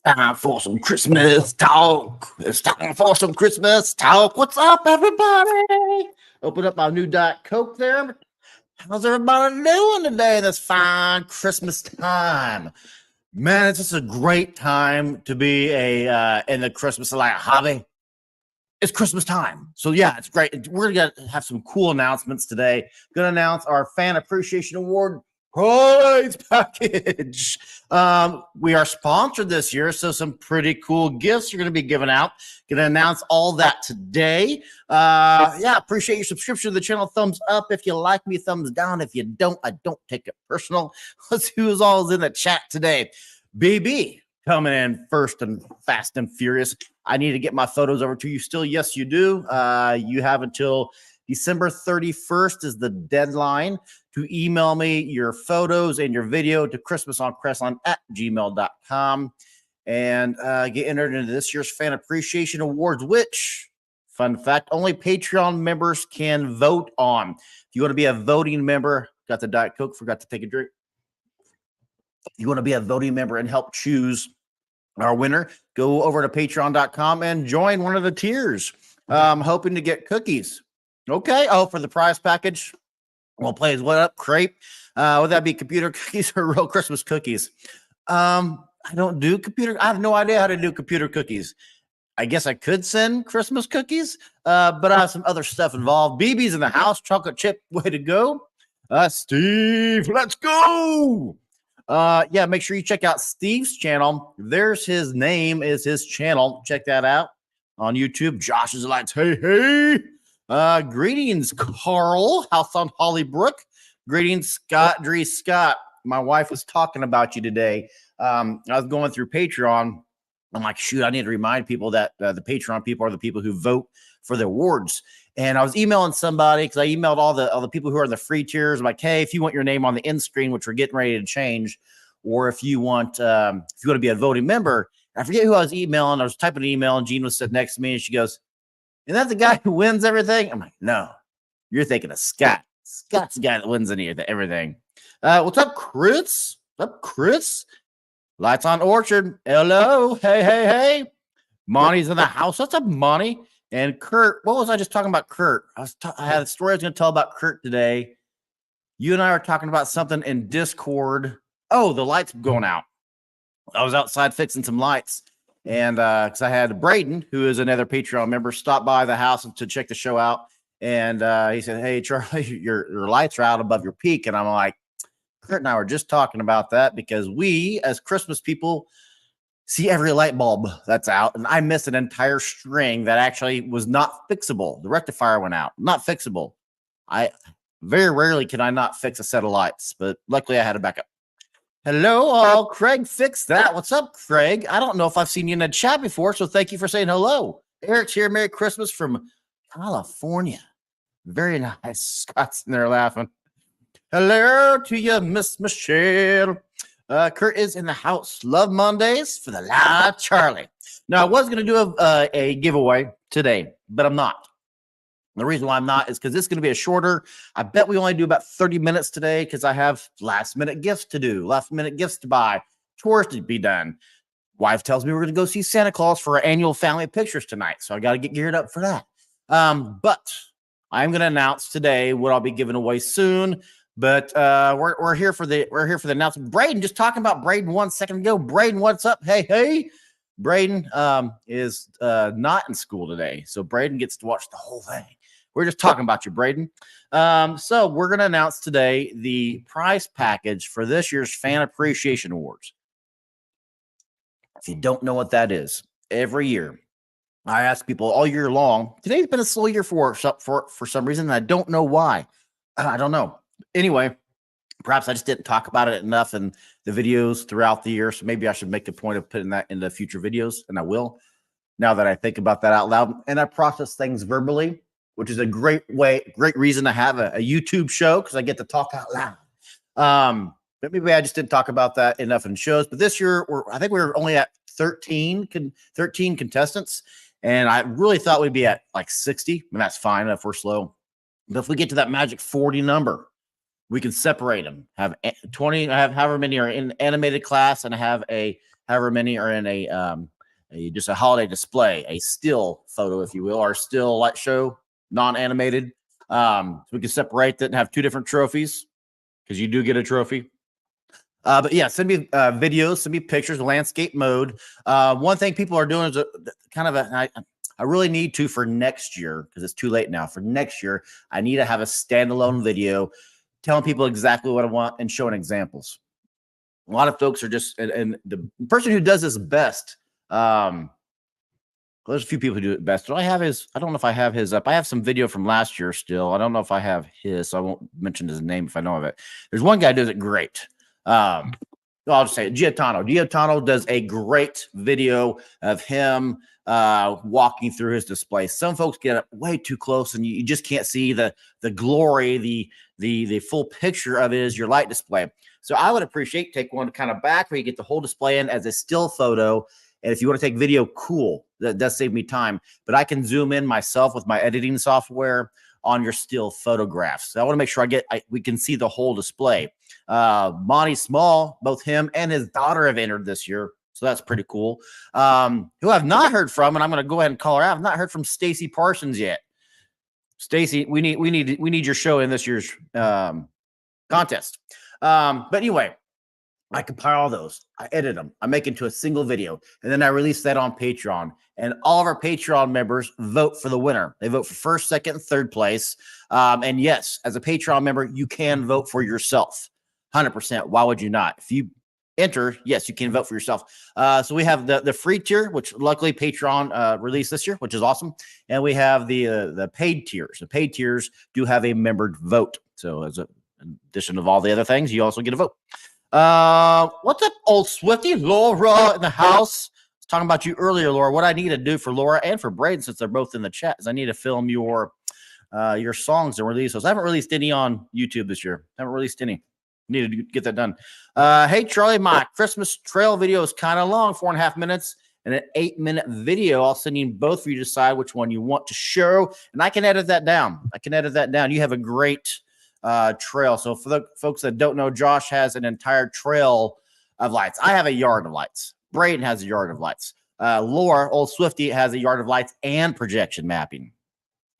Time for some Christmas talk. It's time for some Christmas talk. What's up, everybody? Open up my new Diet Coke there. How's everybody doing today? This fine Christmas time. Man, it's just a great time to be in the Christmas like hobby. It's Christmas time. So yeah, it's great. We're gonna have some cool announcements today. Gonna announce our fan appreciation award prize package. We are sponsored this year, so some pretty cool gifts are going to be given out. Going to announce all that today. Yeah, appreciate your subscription to the channel. Thumbs up if you like me. Thumbs down if you don't. I don't take it personal. Let's see who's all in the chat today. BB coming in first and fast and furious. I need to get my photos over to you still. Yes, you do. You have until December 31st is the deadline to email me your photos and your video to christmasoncrestline@gmail.com and get entered into this year's Fan Appreciation Awards, which, fun fact, only Patreon members can vote on. If you want to be a voting member, got the Diet Coke, forgot to take a drink. If you want to be a voting member and help choose our winner, go over to patreon.com and join one of the tiers. Hoping to get cookies. Okay. Oh, for the prize package. Well, plays what up? Crepe. Would that be computer cookies or real Christmas cookies? I don't do computer. I have no idea how to do computer cookies. I guess I could send Christmas cookies, but I have some other stuff involved. BB's in the house. Chocolate chip. Way to go. Steve, let's go. Yeah, make sure you check out Steve's channel. There's his name is his channel. Check that out on YouTube. Josh is like, hey. Greetings, Carl. House on Hollybrook. Greetings, Scott. Dree Scott. My wife was talking about you today. I was going through Patreon. I'm like, shoot, I need to remind people that the Patreon people are the people who vote for the awards. And I was emailing somebody because I emailed all the people who are in the free tiers. I'm like, hey, if you want your name on the end screen, which we're getting ready to change, or if you want to be a voting member, I forget who I was emailing. I was typing an email, and Jean was sitting next to me, and she goes, "Isn't that the guy who wins everything?" I'm like, "No, you're thinking of Scott. Scott's the guy that wins everything." What's up, Chris? What's up, Chris? Lights on Orchard. Hello. Hey. Monty's in the house. What's up, Monty? And Kurt. What was I just talking about, Kurt? I had a story I was going to tell about Kurt today. You and I were talking about something in Discord. Oh, the lights going out. I was outside fixing some lights. And because I had Braden, who is another Patreon member, stop by the house to check the show out. And he said, "Hey, Charlie, your lights are out above your peak." And I'm like, Kurt and I were just talking about that because we, as Christmas people, see every light bulb that's out. And I missed an entire string that actually was not fixable. The rectifier went out, not fixable. I very rarely can I not fix a set of lights, but luckily I had a backup. Hello, all. Craig fixed that. What's up, Craig? I don't know if I've seen you in the chat before, so thank you for saying hello. Eric's here. Merry Christmas from California. Very nice. Scott's in there laughing. Hello to you, Miss Michelle. Kurt is in the house. Love Mondays for the live Charlie. Now, I was going to do a giveaway today, but I'm not. The reason why I'm not is because this is going to be a shorter. I bet we only do about 30 minutes today because I have last-minute gifts to do, last-minute gifts to buy, chores to be done. Wife tells me we're going to go see Santa Claus for our annual family pictures tonight, so I got to get geared up for that. But I'm going to announce today what I'll be giving away soon. But we're here for the announcement. Braden, just talking about Braden 1 second ago. Braden, what's up? Hey. Braden is not in school today, so Braden gets to watch the whole thing. We're just talking about you, Braden. So we're going to announce today the prize package for this year's Fan Appreciation Awards. If you don't know what that is, every year I ask people all year long. Today's been a slow year for some reason, and I don't know why. I don't know. Anyway, perhaps I just didn't talk about it enough in the videos throughout the year, so maybe I should make a point of putting that into future videos, and I will, now that I think about that out loud. And I process things verbally, which is a great reason to have a YouTube show, because I get to talk out loud. But maybe I just didn't talk about that enough in shows. But this year, I think we were only at 13 contestants, and I really thought we'd be at like 60, and that's fine if we're slow. But if we get to that magic 40 number, we can separate them. Have 20, I have however many are in animated class, and I have a however many are in just a holiday display, a still photo, if you will, or still light show, non-animated. So we can separate that and have two different trophies because you do get a trophy. But yeah, send me videos, send me pictures, landscape mode. One thing people are doing is I really need to for next year because it's too late now. For next year, I need to have a standalone video telling people exactly what I want and showing examples. A lot of folks are just, and the person who does this best, there's a few people who do it best. I don't know if I have his up. I have some video from last year still. I don't know if I have his, so I won't mention his name if I know of it. There's one guy who does it great. I'll just say it, Giotano. Giotano does a great video of him walking through his display. Some folks get up way too close and you just can't see the glory, the full picture of it is your light display. So I would appreciate take one kind of back where you get the whole display in as a still photo. And if you want to take video, cool. That does save me time. But I can zoom in myself with my editing software on your still photographs. So I want to make sure we can see the whole display. Monty Small, both him and his daughter have entered this year. So that's pretty cool. Who I've not heard from, and I'm going to go ahead and call her out. I've not heard from Stacy Parsons yet. Stacy, we need your show in this year's contest. But anyway, I compile all those. I edit them. I make into a single video, and then I release that on Patreon. And all of our Patreon members vote for the winner. They vote for first, second, and third place. And yes, as a Patreon member, you can vote for yourself. 100%. Why would you not? If you enter, yes, you can vote for yourself. So we have the free tier, which luckily Patreon released this year, which is awesome. And we have the paid tiers. The paid tiers do have a membered vote. So in addition of all the other things, you also get a vote. What's up, old Swifty? Laura in the house. I was talking about you earlier, Laura. What I need to do for Laura and for Braden, since they're both in the chat, is I need to film your songs and release those. I haven't released any on YouTube this year. Haven't released any. Need to get that done. Hey, Charlie, my Christmas trail video is kind of long, 4.5 minutes, and an 8-minute video. I'll send you both for you to decide which one you want to show, and I can edit that down. You have a great trail. So for the folks that don't know, Josh has an entire trail of lights. I have a yard of lights. Braden has a yard of lights. Laura, old Swifty, has a yard of lights and projection mapping.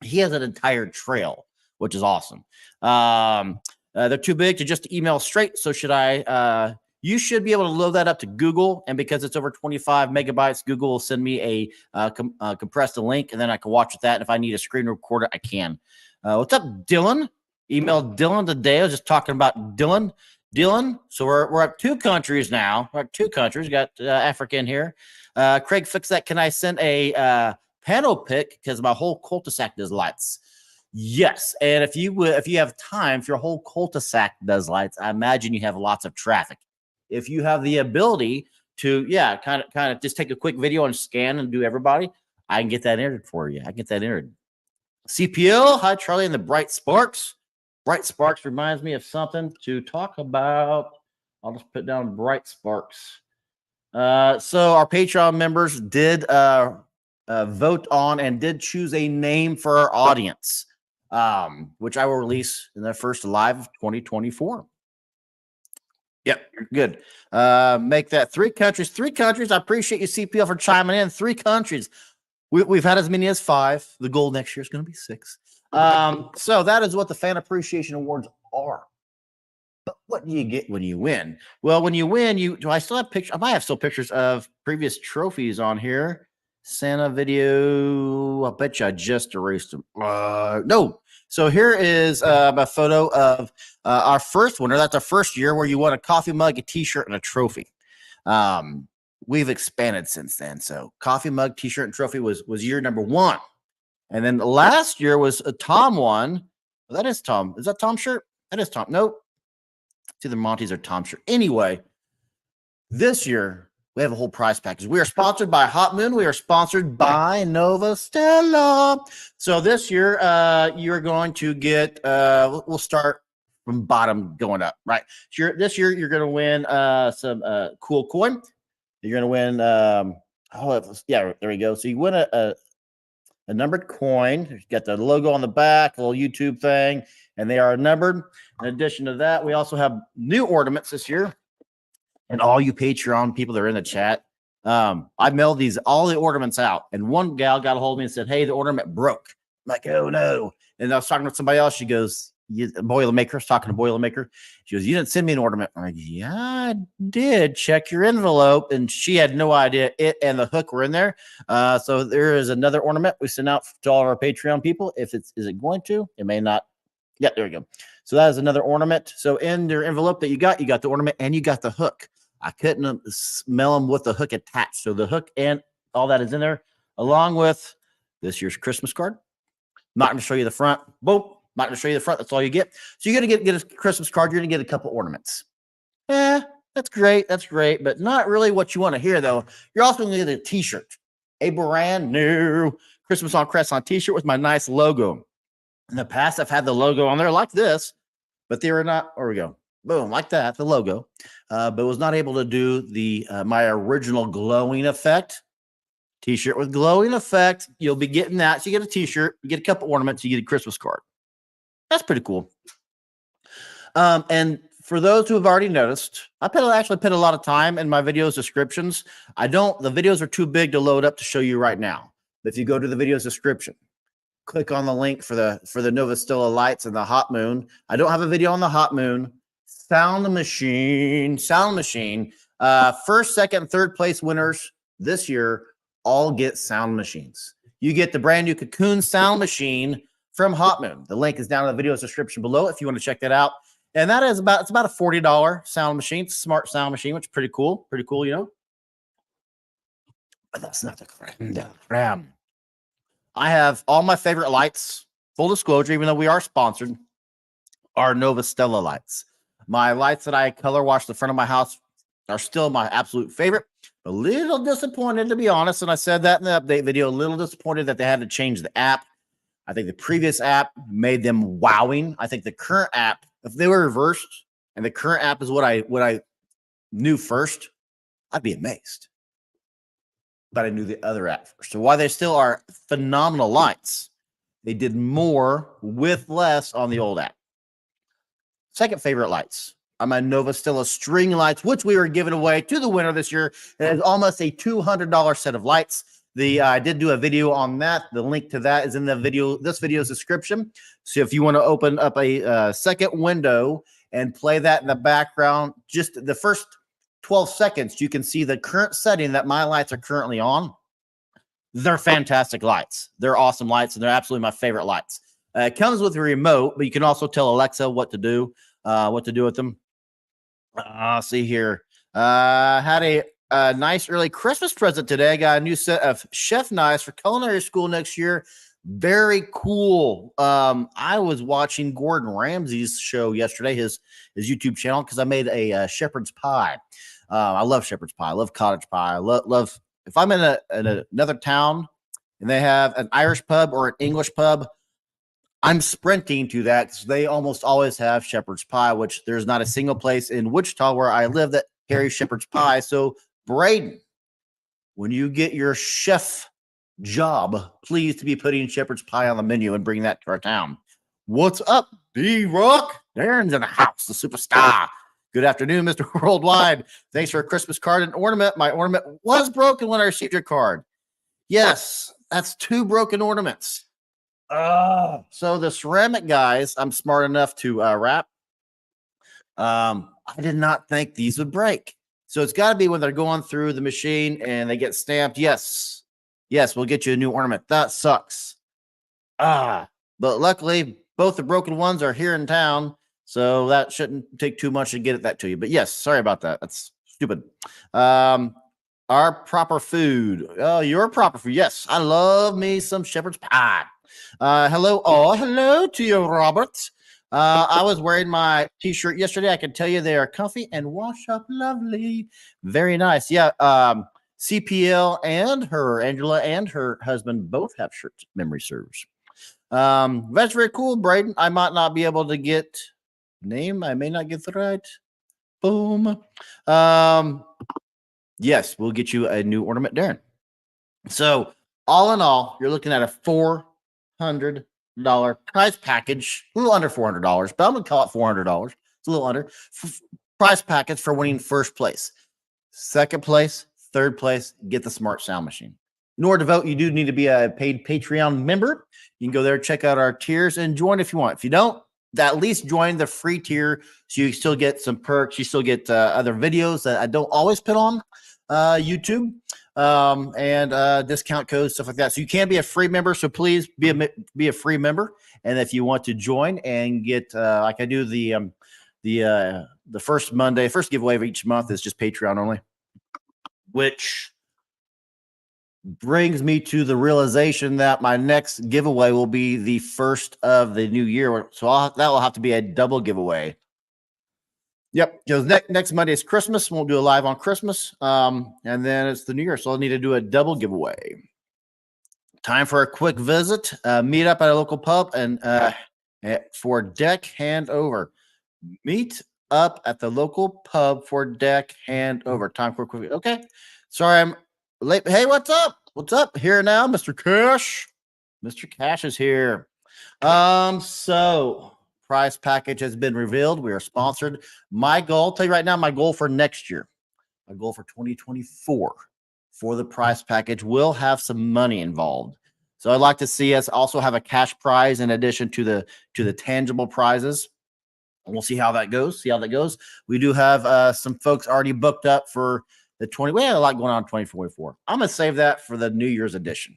He has an entire trail, which is awesome. They're too big to just email straight. So you should be able to load that up to Google. And because it's over 25 megabytes, Google will send me a compressed link, and then I can watch with that. And if I need a screen recorder, I can. What's up, Dylan? Emailed Dylan today. I was just talking about Dylan. So we're up 2 countries now. We're up 2 countries. We got Africa in here. Craig, fix that. Can I send a panel pic because my whole cul-de-sac does lights? Yes, and if you have time, if your whole cul-de-sac does lights, I imagine you have lots of traffic. If you have the ability to, kind of just take a quick video and scan and do everybody, I can get that entered for you. I can get that entered. CPL, hi Charlie, and the Bright Sparks. Bright Sparks reminds me of something to talk about. I'll just put down Bright Sparks. So our Patreon members did vote on and did choose a name for our audience, which I will release in the first live of 2024. Yep, you're good. Make that 3 countries. 3 countries. I appreciate you, CPL, for chiming in. 3 countries. We've had as many as 5. The goal next year is going to be 6. So that is what the Fan Appreciation Awards are. But what do you get when you win? Well, when you win, do I still have pictures? I might have still pictures of previous trophies on here. Santa video. I bet you I just erased them. No. So here is a photo of our first winner. That's our first year where you won a coffee mug, a T-shirt, and a trophy. We've expanded since then. So coffee mug, T-shirt, and trophy was year number 1. And then last year was a Tom one. Well, that is Tom. Is that Tom's shirt? That is Tom. Nope. It's either Monty's or Tom's shirt. Anyway, this year we have a whole prize package. We are sponsored by Hot Moon. We are sponsored by Nova Stella. So this year, you're going to get, we'll start from bottom going up, right? So this year, you're going to win some cool coin. You're going to win, there we go. So you win a numbered coin. You got the logo on the back, a little YouTube thing, and they are numbered. In addition to that, we also have new ornaments this year. And all you Patreon people that are in the chat, I mailed all the ornaments out. And one gal got a hold of me and said, hey, the ornament broke. I'm like, oh no. And I was talking to somebody else. She goes, Boilermaker, I was talking to Boilermaker. She goes, you didn't send me an ornament. I'm like, yeah, I did. Check your envelope. And she had no idea it and the hook were in there. So there is another ornament we sent out to all of our Patreon people. If is it going to? It may not. Yeah, there we go. So that is another ornament. So in your envelope that you got the ornament and you got the hook. I couldn't smell them with the hook attached. So the hook and all that is in there, along with this year's Christmas card. Not going to show you the front. Boom. Not going to show you the front. That's all you get. So you're going to get a Christmas card. You're going to get a couple ornaments. That's great. That's great. But not really what you want to hear, though. You're also going to get a t-shirt. A brand new Christmas on Crestline t-shirt with my nice logo. In the past, I've had the logo on there like this, but they were not. There we go. Boom, like that, the logo, but was not able to do the my original glowing effect t-shirt with glowing effect. You'll be getting that. So you get a t-shirt, you get a couple ornaments, you get a Christmas card. That's pretty cool. And for those who have already noticed, I actually put a lot of time in my videos descriptions. The videos are too big to load up to show you right now. But if you go to the videos description, click on the link for the Nova Stella lights and the hot moon. I don't have a video on the hot moon. Sound machine. First, second, third place winners this year all get sound machines. You get the brand new Cocoon sound machine from Hot Moon. The link is down in the video description below if you want to check that out. And that is it's about a $40 sound machine, smart sound machine, which is pretty cool. Pretty cool, you know. But that's not the creme. I have all my favorite lights. Full disclosure, even though we are sponsored, are Nova Stella lights. My lights that I color wash the front of my house are still my absolute favorite. A little disappointed, to be honest, and I said that in the update video, a little disappointed that they had to change the app. I think the previous app made them wowing. I think the current app, if they were reversed and the current app is what I knew first, I'd be amazed. But I knew the other app first. So while they still are phenomenal lights, they did more with less on the old app. Second favorite lights are my Nova Stella string lights, which we were giving away to the winner this year. It is almost a $200 set of lights. I did do a video on that. The link to that is in this video's description. So if you want to open up a second window and play that in the background, just the first 12 seconds, you can see the current setting that my lights are currently on. They're fantastic lights. They're awesome lights, and they're absolutely my favorite lights. It comes with a remote, but you can also tell Alexa what to do with them. See here. Had a nice early Christmas present today. I got a new set of chef knives for culinary school next year. Very cool. I was watching Gordon Ramsay's show yesterday, his YouTube channel, because I made a shepherd's pie. I love shepherd's pie. I love cottage pie. I love if I'm in another town and they have an Irish pub or an English pub, I'm sprinting to that because they almost always have shepherd's pie, which there's not a single place in Wichita where I live that carries shepherd's pie. So, Braden, when you get your chef job, please to be putting shepherd's pie on the menu and bring that to our town. What's up, D-Rock? Darren's in the house, the superstar. Good afternoon, Mr. Worldwide. Thanks for a Christmas card and ornament. My ornament was broken when I received your card. Yes, that's 2 broken ornaments. So the ceramic guys, I'm smart enough to wrap. I did not think these would break. So it's got to be when they're going through the machine and they get stamped. Yes, we'll get you a new ornament. That sucks. But luckily, both the broken ones are here in town, so that shouldn't take too much to get that to you. But yes, sorry about that. That's stupid. Our proper food. Oh, your proper food. Yes, I love me some shepherd's pie. Hello to you, Robert. I was wearing my t-shirt yesterday. I can tell you they are comfy and wash up lovely. Very nice. Yeah. CPL and Angela and her husband both have shirts. Memory serves. That's very cool, Braden. I might not be able to get name. I may not get the right. Boom. Yes, we'll get you a new ornament, Darren. So all in all, you're looking at a $400 prize package, a little under $400, but I'm gonna call it $400. It's a little under prize package for winning first place. Second place, third place, get the smart sound machine. In order to vote, you do need to be a paid Patreon member. You can go there, check out our tiers, and join if you want. If you don't, at least join the free tier so you still get some perks. You still get other videos that I don't always put on YouTube, and discount codes, stuff like that. So you can be a free member. So please be a free member. And if you want to join and get like I do the first Monday, first giveaway of each month is just Patreon only, which brings me to the realization that my next giveaway will be the first of the new year. So that will have to be a double giveaway. Yep, because next Monday is Christmas. We'll do a live on Christmas, and then it's the New Year, so I'll need to do a double giveaway. Time for a quick visit. Meet up at a local pub and for deck handover. Meet up at the local pub for deck handover. Time for a quick. Okay, sorry I'm late. Hey, what's up? What's up? Here now, Mr. Cash. Mr. Cash is here. So prize package has been revealed. We are sponsored. My goal, I'll tell you right now, my goal for next year, my goal for 2024 for the prize package will have some money involved. So I'd like to see us also have a cash prize in addition to the tangible prizes. And we'll see how that goes. We do have some folks already booked up for the 20. We had a lot going on in 2024. I'm gonna save that for the New Year's edition.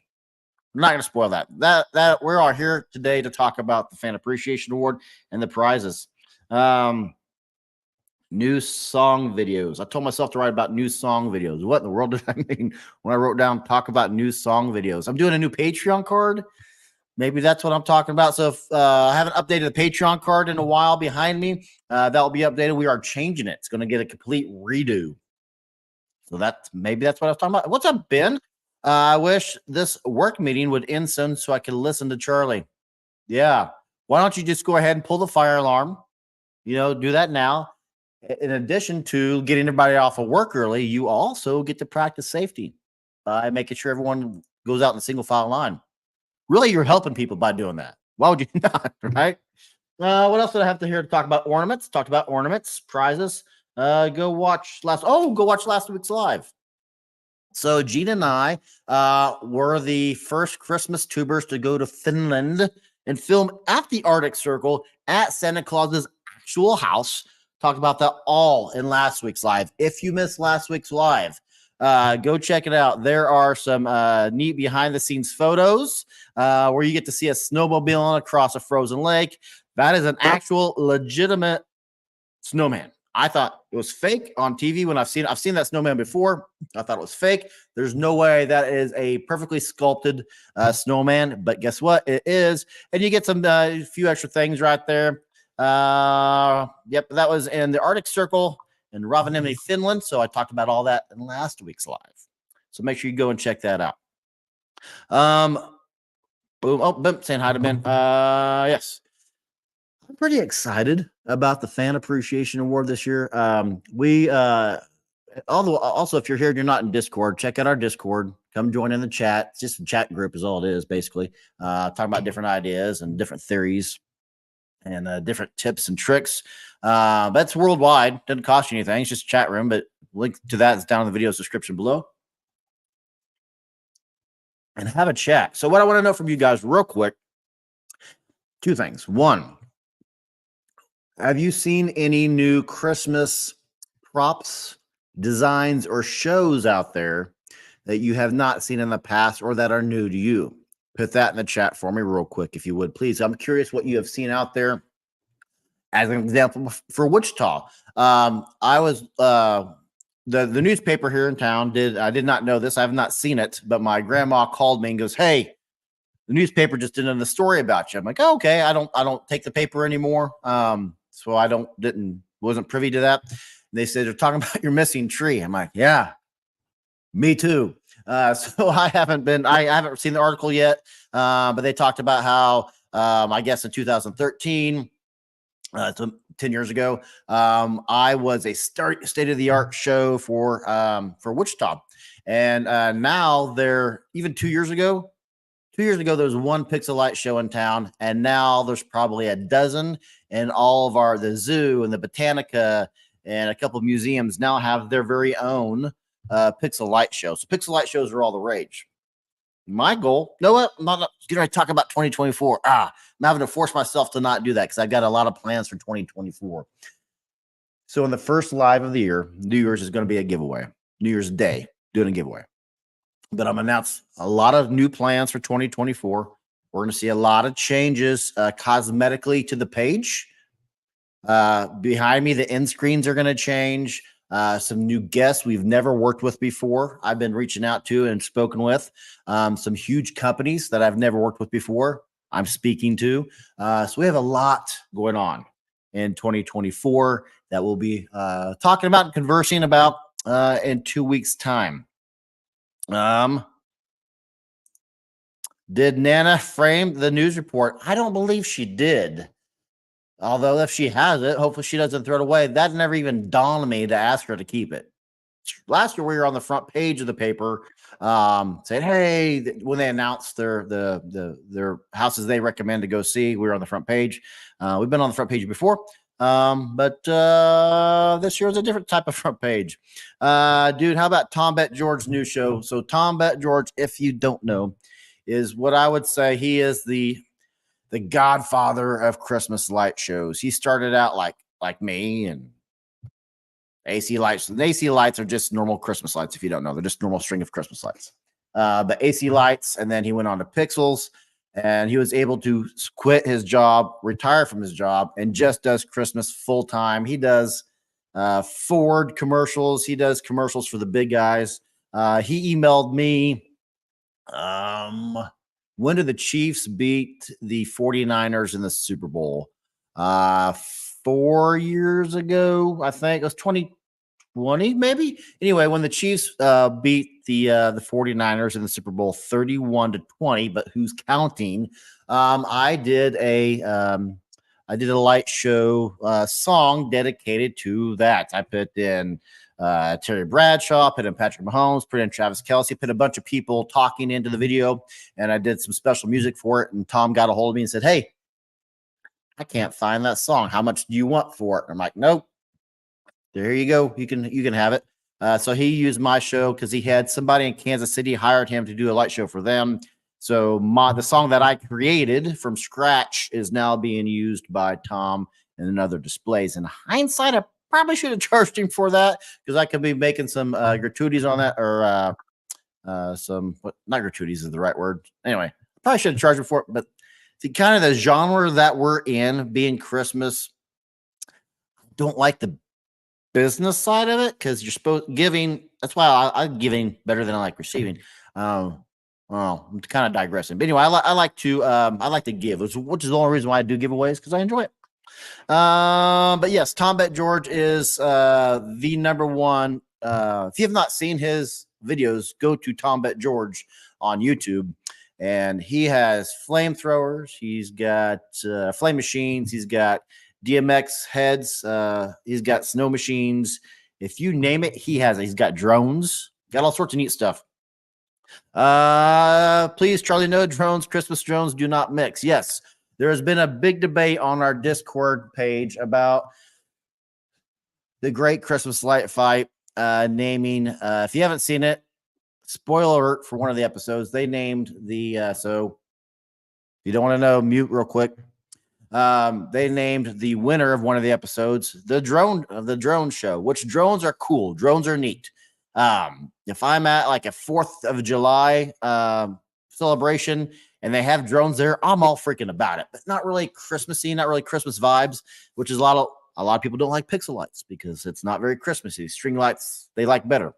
I'm not going to spoil that. That we are here today to talk about the Fan Appreciation Award and the prizes. New song videos. I told myself to write about new song videos. What in the world did I mean when I wrote down talk about new song videos? I'm doing a new Patreon card. Maybe that's what I'm talking about. So if I haven't updated the Patreon card in a while behind me, that will be updated. We are changing it. It's going to get a complete redo. So maybe that's what I was talking about. What's up, Ben? I wish this work meeting would end soon so I could listen to Charlie. Yeah. Why don't you just go ahead and pull the fire alarm? Do that now. In addition to getting everybody off of work early, you also get to practice safety by making sure everyone goes out in a single file line. Really, you're helping people by doing that. Why would you not, right? What else did I have to hear to talk about? Ornaments. Talked about ornaments, prizes. Go watch last week's live. So Gina and I were the first Christmas tubers to go to Finland and film at the Arctic Circle at Santa Claus's actual house. Talked about that all in last week's live. If you missed last week's live, go check it out. There are some neat behind-the-scenes photos where you get to see a snowmobile across a frozen lake. That is an actual legitimate snowman. I thought it was fake on TV when I've seen that snowman before. I thought it was fake. There's no way that is a perfectly sculpted snowman, but guess what? It is. And you get some few extra things right there. Yep, that was in the Arctic Circle in Rovaniemi, Finland. So I talked about all that in last week's live. So make sure you go and check that out. Boom. Oh, boom, saying hi to Ben. Yes. I'm pretty excited about the Fan Appreciation Award this year. Also, if you're here and you're not in Discord, check out our Discord. Come join in the chat. It's just a chat group is all it is, basically. Talking about different ideas and different theories and different tips and tricks. That's worldwide. Doesn't cost you anything. It's just a chat room, but link to that is down in the video's description below. And have a chat. So what I want to know from you guys real quick, two things. One, have you seen any new Christmas props, designs, or shows out there that you have not seen in the past or that are new to you? Put that in the chat for me real quick, if you would, please. I'm curious what you have seen out there. As an example, for Wichita, I was the newspaper here in town I did not know this. I have not seen it, but my grandma called me and goes, "Hey, the newspaper just did a story about you." I'm like, "Oh, okay. I don't take the paper anymore." So I wasn't privy to that. And they said, "They're talking about your missing tree." I'm like, "Yeah, me too." So I haven't seen the article yet. But they talked about how, I guess in 2013, 10 years ago, I was a state-of-the-art show for Wichita. And now even 2 years ago, 2 years ago, there was one pixel light show in town, and now there's probably a dozen. And all of the zoo and the Botanica and a couple of museums now have their very own pixel light show. So pixel light shows are all the rage. My goal, you know what? I'm not going to talk about 2024. I'm having to force myself to not do that because I've got a lot of plans for 2024. So in the first live of the year, New Year's is going to be a giveaway. New Year's Day, doing a giveaway. But I'm announce a lot of new plans for 2024. We're going to see a lot of changes cosmetically to the page. Behind me, the end screens are going to change. Some new guests we've never worked with before. I've been reaching out to and spoken with some huge companies that I've never worked with before. I'm speaking to. So we have a lot going on in 2024 that we'll be talking about and conversing about in 2 weeks' time. Did Nana frame the news report? I don't believe she did. Although if she has it, hopefully she doesn't throw it away. That never even dawned on me to ask her to keep it. Last year we were on the front page of the paper saying, hey, when they announced their houses they recommend to go see, we were on the front page. We've been on the front page before. But this year is a different type of front page. Dude, how about Tom Bet George's new show? So Tom Bet George, if you don't know, is what I would say he is the godfather of Christmas light shows. He started out like me and AC lights. The AC lights are just normal Christmas lights. If you don't know, they're just normal string of Christmas lights. But AC lights, and then he went on to Pixels, and he was able to quit his job, retire from his job, and just does Christmas full time. He does Ford commercials. He does commercials for the big guys. He emailed me. When did the Chiefs beat the 49ers in the Super Bowl? 4 years ago, I think. It was 2020, maybe. Anyway, when the Chiefs beat the 49ers in the Super Bowl 31-20, but who's counting? I did a light show song dedicated to that. I put in Terry Bradshaw, put in Patrick Mahomes, put in Travis Kelce, put a bunch of people talking into the video, and I did some special music for it. And Tom got a hold of me and said, hey, I can't find that song. How much do you want for it? And I'm like, nope. There you go. You can have it. So he used my show because he had somebody in Kansas City hired him to do a light show for them. So the song that I created from scratch is now being used by Tom in other displays. In hindsight, I probably should have charged him for that because I could be making some gratuities on that, or not gratuities is the right word. Anyway, probably should have charged him for it. But the kind of the genre that we're in, being Christmas, don't like the business side of it because you're supposed giving. That's why I'm giving better than I like receiving. Well, I'm kind of digressing, but anyway, I like to give, which is the only reason why I do giveaways, because I enjoy it. But yes, Tom Bet George is the number one. If you have not seen his videos, go to Tom Bet George on YouTube, and he has flamethrowers. He's got flame machines. He's got DMX heads. He's got snow machines. If you name it, he has it. He's got drones. Got all sorts of neat stuff. Please, Charlie, no drones. Christmas drones do not mix. Yes. There has been a big debate on our Discord page about the Great Christmas Light Fight, naming, if you haven't seen it, spoiler alert for one of the episodes, they named so if you don't want to know, mute real quick. They named the winner of one of the episodes the drone show, which drones are cool. Drones are neat. If I'm at like a 4th of July celebration and they have drones there, I'm all freaking about it, but not really Christmassy, not really Christmas vibes, which is a lot of people don't like pixel lights because it's not very Christmassy. String lights, they like better.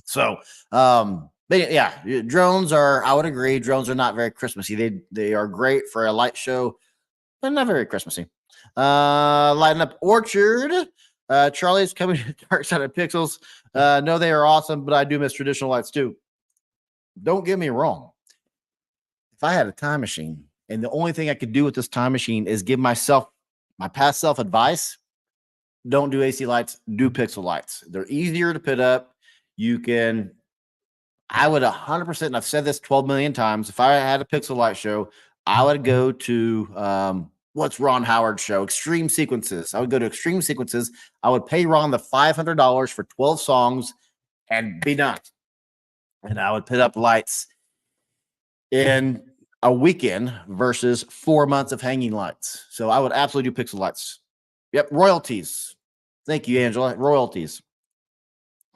So, but yeah, drones are, I would agree, drones are not very Christmassy. They are great for a light show, but not very Christmassy. Lighting up Orchard. Charlie's coming to Dark Side of Pixels. No, they are awesome, but I do miss traditional lights too. Don't get me wrong. If I had a time machine and the only thing I could do with this time machine is give my past self advice, don't do AC lights, do pixel lights. They're easier to put up. You can I would 100%, and I've said this 12 million times, if I had a Pixel Light show, I would go to what's Ron Howard's show? Extreme Sequences. I would go to Extreme Sequences. I would pay Ron the $500 for 12 songs and be done. And I would put up lights in a weekend versus 4 months of hanging lights. So I would absolutely do Pixel Lights. Yep, royalties. Thank you, Angela. Royalties.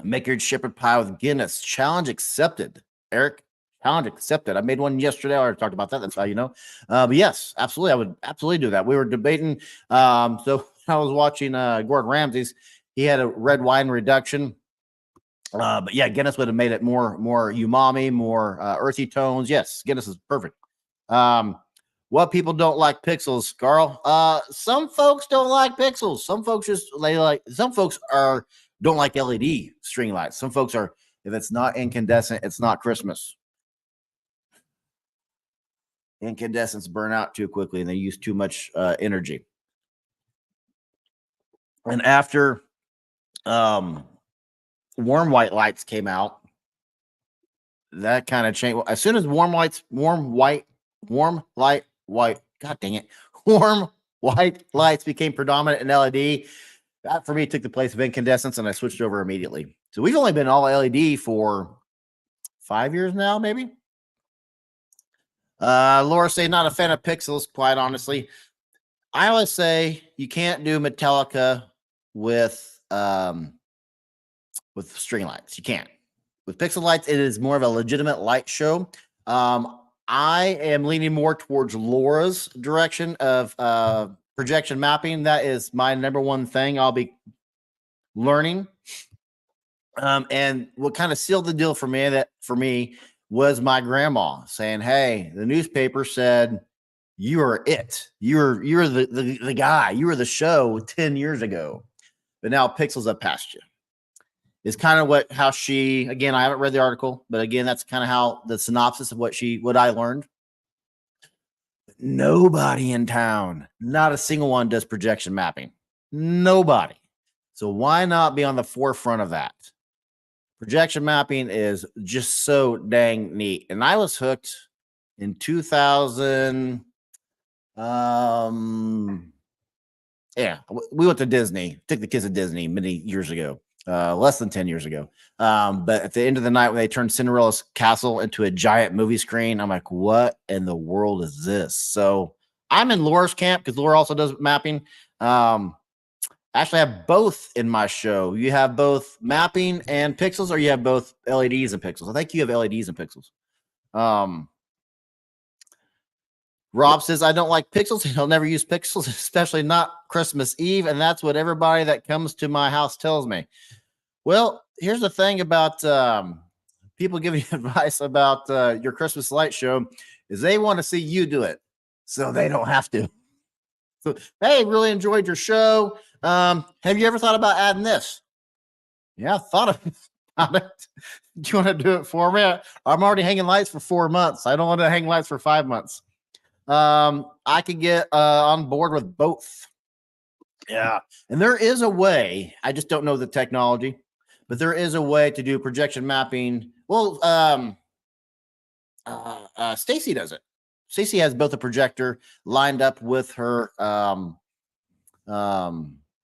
Make your shepherd pie with Guinness. Challenge accepted. Eric, challenge accepted. I made one yesterday. I already talked about that. That's how you know. But yes, absolutely. I would absolutely do that. We were debating. So I was watching Gordon Ramsay's. He had a red wine reduction. But yeah, Guinness would have made it more umami, more earthy tones. Yes, Guinness is perfect. What people don't like pixels, Carl? Some folks don't like pixels. Some folks don't like LED string lights. Some folks are, if it's not incandescent, it's not Christmas. Incandescents burn out too quickly and they use too much energy. And after warm white lights came out, that kind of changed. As soon as warm white, God dang it, warm white lights became predominant in LED. That for me took the place of incandescents, and I switched over immediately. So we've only been all LED for 5 years now, maybe. Laura say not a fan of pixels, quite honestly. I always say you can't do Metallica with string lights. You can't. With pixel lights, it is more of a legitimate light show. I am leaning more towards Laura's direction of projection mapping. That is my number one thing I'll be learning. And what kind of sealed the deal for me was my grandma saying, "Hey, the newspaper said you are it. You're the guy. You were the show 10 years ago, but now pixels up past you." Is kind of how she, again, I haven't read the article, but again, that's kind of how the synopsis of what I learned. Nobody in town, not a single one does projection mapping. Nobody. So why not be on the forefront of that? Projection mapping is just so dang neat. And I was hooked in 2000. Yeah, we went to Disney, took the kids to Disney many years ago. Less than 10 years ago. But at the end of the night, when they turned Cinderella's castle into a giant movie screen, I'm like, what in the world is this? So I'm in Laura's camp because Laura also does mapping. Actually, I have both in my show. You have both mapping and pixels, or you have both LEDs and pixels. I think you have LEDs and pixels. Rob says, I don't like pixels. He'll never use pixels, especially not Christmas Eve. And that's what everybody that comes to my house tells me. Well, here's the thing about people giving you advice about your Christmas light show is they want to see you do it so they don't have to. So, hey, really enjoyed your show. Have you ever thought about adding this? Yeah, I thought about it. Do you want to do it for me? I'm already hanging lights for 4 months. I don't want to hang lights for 5 months. I could get on board with both. Yeah. And there is a way, I just don't know the technology, but there is a way to do projection mapping. Well, Stacy does it. Stacy has both a projector lined up with her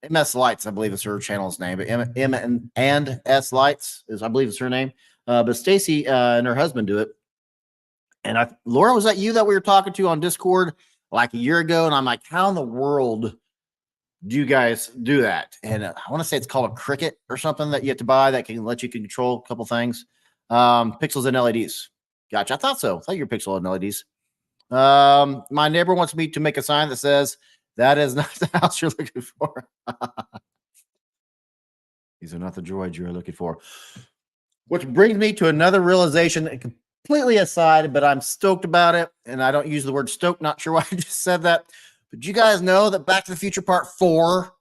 MS Lights, I believe is her channel's name, but M and S Lights is, I believe, is her name. But Stacy and her husband do it. And Laura, was that you that we were talking to on Discord like a year ago? And I'm like, how in the world do you guys do that? And I want to say it's called a Cricut or something that you have to buy that can let you control a couple things. Pixels and LEDs. Gotcha. I thought so. I thought you were pixel and LEDs. My neighbor wants me to make a sign that says, that is not the house you're looking for. These are not the droids you're looking for. Which brings me to another realization, completely aside, but I'm stoked about it. And I don't use the word stoked. Not sure why I just said that. But you guys know that Back to the Future Part 4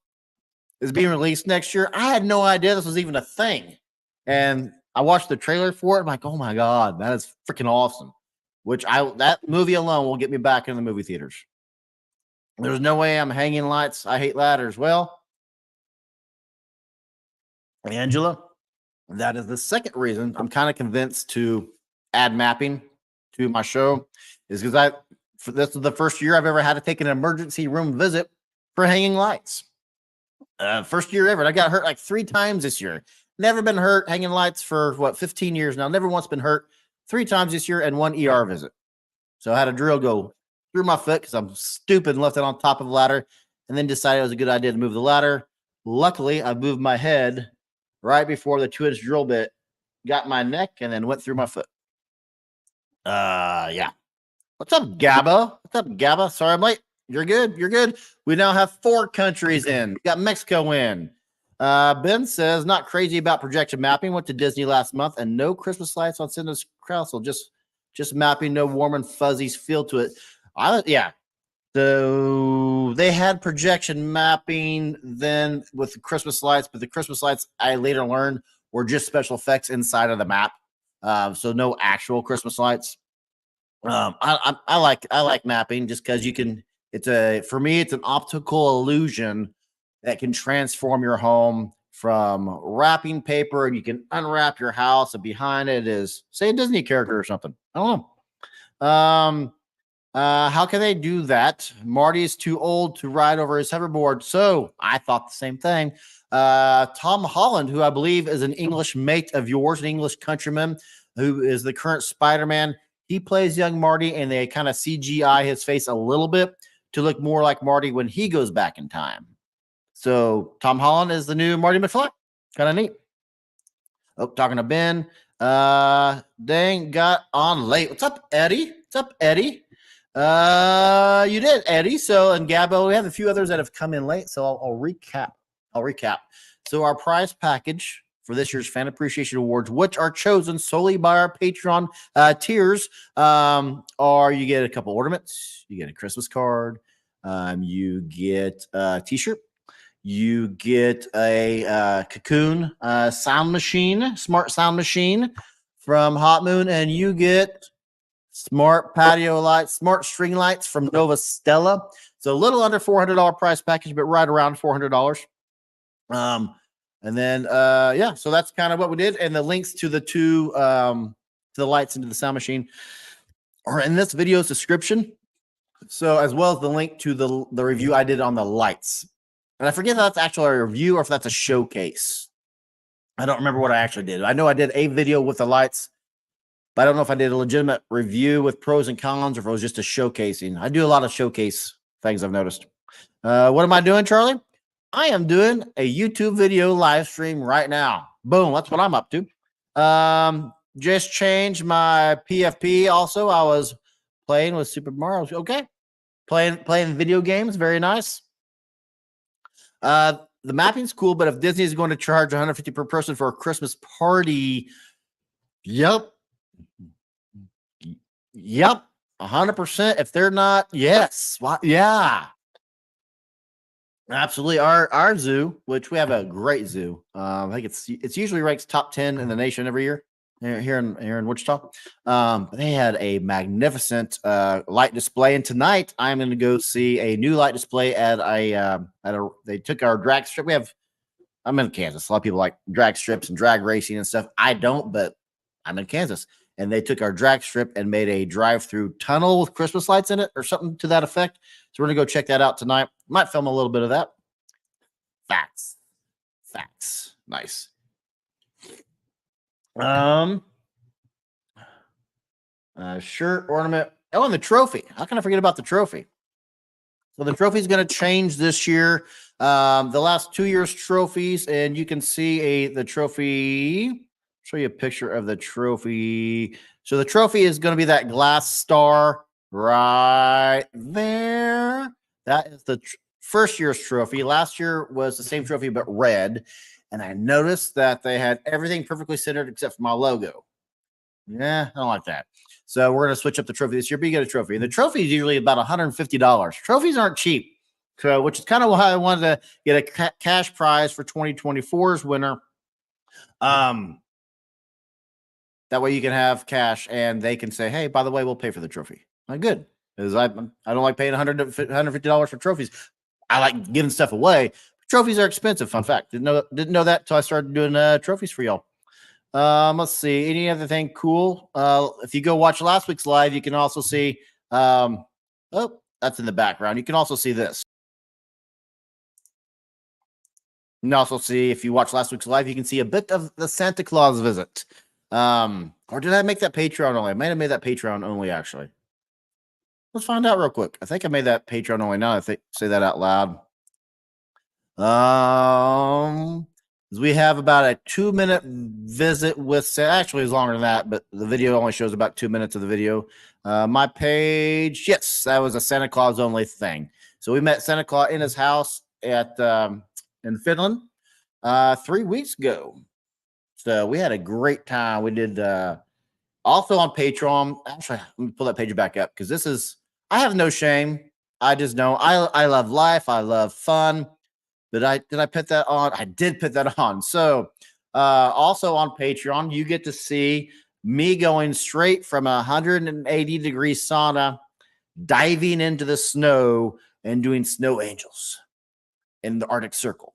is being released next year. I had no idea this was even a thing. And I watched the trailer for it. I'm like, oh my God, that is freaking awesome. That movie alone will get me back in the movie theaters. There's no way I'm hanging lights. I hate ladders. Well, Angela, That is the second reason I'm kind of convinced to add mapping to my show, is because this is the first year I've ever had to take an emergency room visit for hanging lights. First year ever. And I got hurt like 3 times this year. Never been hurt hanging lights for 15 years now. Never once been hurt. 3 times this year and 1 ER visit. So I had a drill go through my foot because I'm stupid and left it on top of the ladder, and then decided it was a good idea to move the ladder. Luckily, I moved my head right before the 2-inch drill bit got my neck and then went through my foot. Yeah. What's up, Gabba? What's up, Gabba? Sorry I'm late. You're good. You're good. We now have 4 countries in. We got Mexico in. Ben says, not crazy about projection mapping. Went to Disney last month and no Christmas lights on Cinder's Castle. Just mapping, no warm and fuzzies feel to it. Yeah. So they had projection mapping then with the Christmas lights, but the Christmas lights I later learned were just special effects inside of the map. So no actual Christmas lights. I like mapping just because you can. For me, it's an optical illusion that can transform your home from wrapping paper, and you can unwrap your house, and behind it is, say, a Disney character or something. I don't know. How can they do that? Marty is too old to ride over his hoverboard. So I thought the same thing. Tom Holland, who I believe is an English mate of yours, an English countryman, who is the current Spider-Man. He plays young Marty, and they kind of CGI his face a little bit to look more like Marty when he goes back in time. So Tom Holland is the new Marty McFly. Kind of neat. Oh, talking to Ben. Dang, got on late. What's up, Eddie? What's up, Eddie? You did, Eddie. So, and Gabbo, we have a few others that have come in late. So I'll recap. So our prize package for this year's Fan Appreciation Awards, which are chosen solely by our Patreon tiers, are you get a couple ornaments, you get a Christmas card, you get a t-shirt, you get a Cocoon sound machine, smart sound machine from Hot Moon, and you get smart patio lights, smart string lights from Nova Stella. So a little under $400 price package, but right around $400. And then yeah, so that's kind of what we did. And the links to the to the lights into the sound machine are in this video's description. So as well as the link to the review I did on the lights. And I forget if that's actually a review or if that's a showcase. I don't remember what I actually did. I know I did a video with the lights, but I don't know if I did a legitimate review with pros and cons or if it was just a showcasing. I do a lot of showcase things, I've noticed. What am I doing, Charlie? I am doing a YouTube video live stream right now. Boom, that's what I'm up to. Just changed my PFP. Also, I was playing with Super Mario. Okay, playing video games. Very nice. The mapping's cool, but if Disney is going to charge $150 per person for a Christmas party, yep, 100%. If they're not, yes, yeah, absolutely. Our zoo, which we have a great zoo. I think it's usually ranks top 10 in the nation every year here in Wichita. They had a magnificent light display, and tonight I'm going to go see a new light display at they took our drag strip. I'm in Kansas. A lot of people like drag strips and drag racing and stuff. I don't, but I'm in Kansas, and they took our drag strip and made a drive-through tunnel with Christmas lights in it or something to that effect. So we're going to go check that out tonight. Might film a little bit of that. Facts. Nice. Shirt, ornament. Oh, and the trophy. How can I forget about the trophy? So the trophy is going to change this year. The last 2 years trophies, and you can see the trophy. Show you a picture of the trophy. So the trophy is going to be that glass star right there. That is the first year's trophy. Last year was the same trophy but red. And I noticed that they had everything perfectly centered except for my logo. Yeah, I don't like that. So we're going to switch up the trophy this year, but you get a trophy. And the trophy is usually about $150. Trophies aren't cheap, so which is kind of why I wanted to get a cash prize for 2024's winner. That way you can have cash, and they can say, hey, by the way, we'll pay for the trophy. Like, good, because I don't like paying $150 for trophies. I like giving stuff away. Trophies are expensive. Fun fact. Didn't know that until I started doing trophies for y'all. Let's see. Any other thing cool? If you go watch last week's live, you can also see. Oh, that's in the background. You can also see this. You can also see if you watch last week's live, you can see a bit of the Santa Claus visit. Or did I make that Patreon only? I might have made that Patreon only actually. Let's find out real quick. I think I made that Patreon only. Now I think say that out loud. We have about a 2-minute visit with, actually it's longer than that, but the video only shows about 2 minutes of the video. My page, yes, that was a Santa Claus only thing. So we met Santa Claus in his house at in Finland 3 weeks ago. So we had a great time. We did also on Patreon. Actually, let me pull that page back up because this is, I have no shame. I just know I love life. I love fun. Did I put that on? I did put that on. So also on Patreon, you get to see me going straight from a 180-degree sauna, diving into the snow and doing snow angels in the Arctic Circle.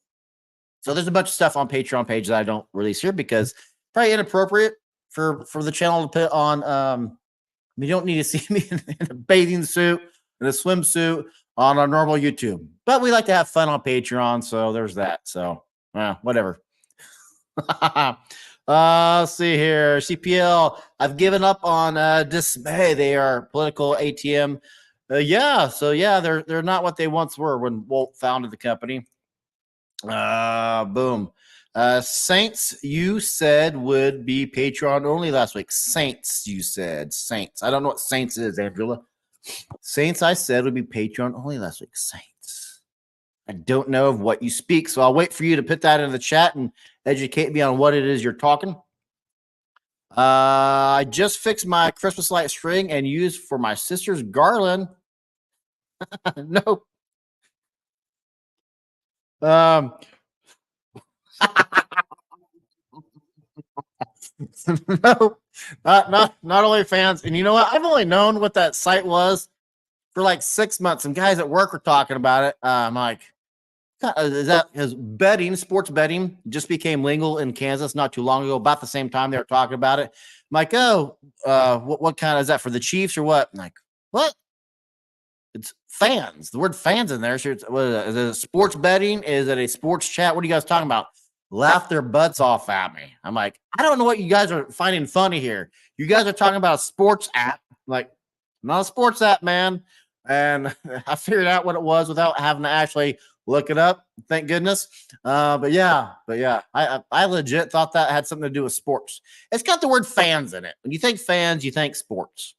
So there's a bunch of stuff on Patreon page that I don't release here because probably inappropriate for the channel to put on. You don't need to see me in a bathing suit and a swimsuit on our normal YouTube, but we like to have fun on Patreon, so there's that. So whatever. Let's see here. CPL, I've given up on Dismay. They are political ATM. Yeah, so yeah, they're not what they once were when Walt founded the company. Boom. Saints, you said would be Patreon only last week. Saints, you said. Saints. I don't know what Saints is, Angela. Saints, I said, would be Patreon only last week. Saints. I don't know of what you speak, so I'll wait for you to put that in the chat and educate me on what it is you're talking. I just fixed my Christmas light string and used for my sister's garland. Nope. No, not only fans. And you know what? I've only known what that site was for like 6 months. Some guys at work were talking about it. I'm like, is that because betting, sports betting just became legal in Kansas not too long ago, about the same time they were talking about it. I'm like, oh, what kind of is that for the Chiefs or what? I'm like, what? It's fans. The word fans in there. So is it sports betting? Is it a sports chat? What are you guys talking about? Laugh their butts off at me. I'm like, I don't know what you guys are finding funny here. You guys are talking about a sports app. Like, not a sports app, man. And I figured out what it was without having to actually look it up. Thank goodness. But yeah, I legit thought that had something to do with sports. It's got the word fans in it. When you think fans, you think sports.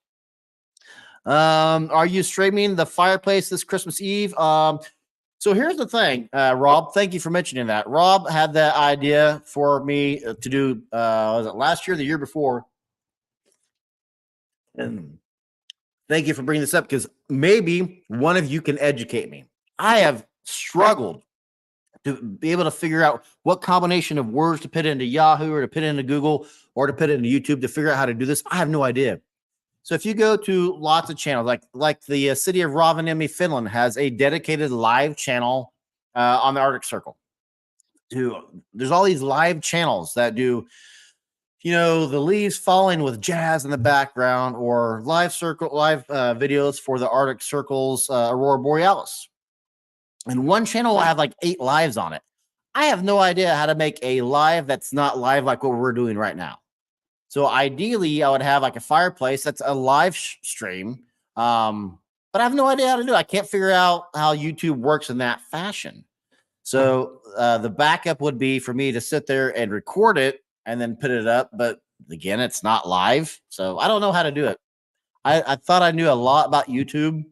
Are you streaming the fireplace this Christmas Eve? So here's the thing, Rob. Thank you for mentioning that. Rob had that idea for me to do. Was it last year, the year before? And thank you for bringing this up because maybe one of you can educate me. I have struggled to be able to figure out what combination of words to put into Yahoo or to put into Google or to put into YouTube to figure out how to do this. I have no idea. So if you go to lots of channels, like the city of Rovaniemi, Finland, has a dedicated live channel on the Arctic Circle. There's all these live channels that do, the leaves falling with jazz in the background, or live videos for the Arctic Circle's Aurora Borealis. And one channel will have like 8 lives on it. I have no idea how to make a live that's not live like what we're doing right now. So ideally, I would have like a fireplace that's a live stream, but I have no idea how to do it. I can't figure out how YouTube works in that fashion. So the backup would be for me to sit there and record it and then put it up. But again, it's not live, so I don't know how to do it. I thought I knew a lot about YouTube.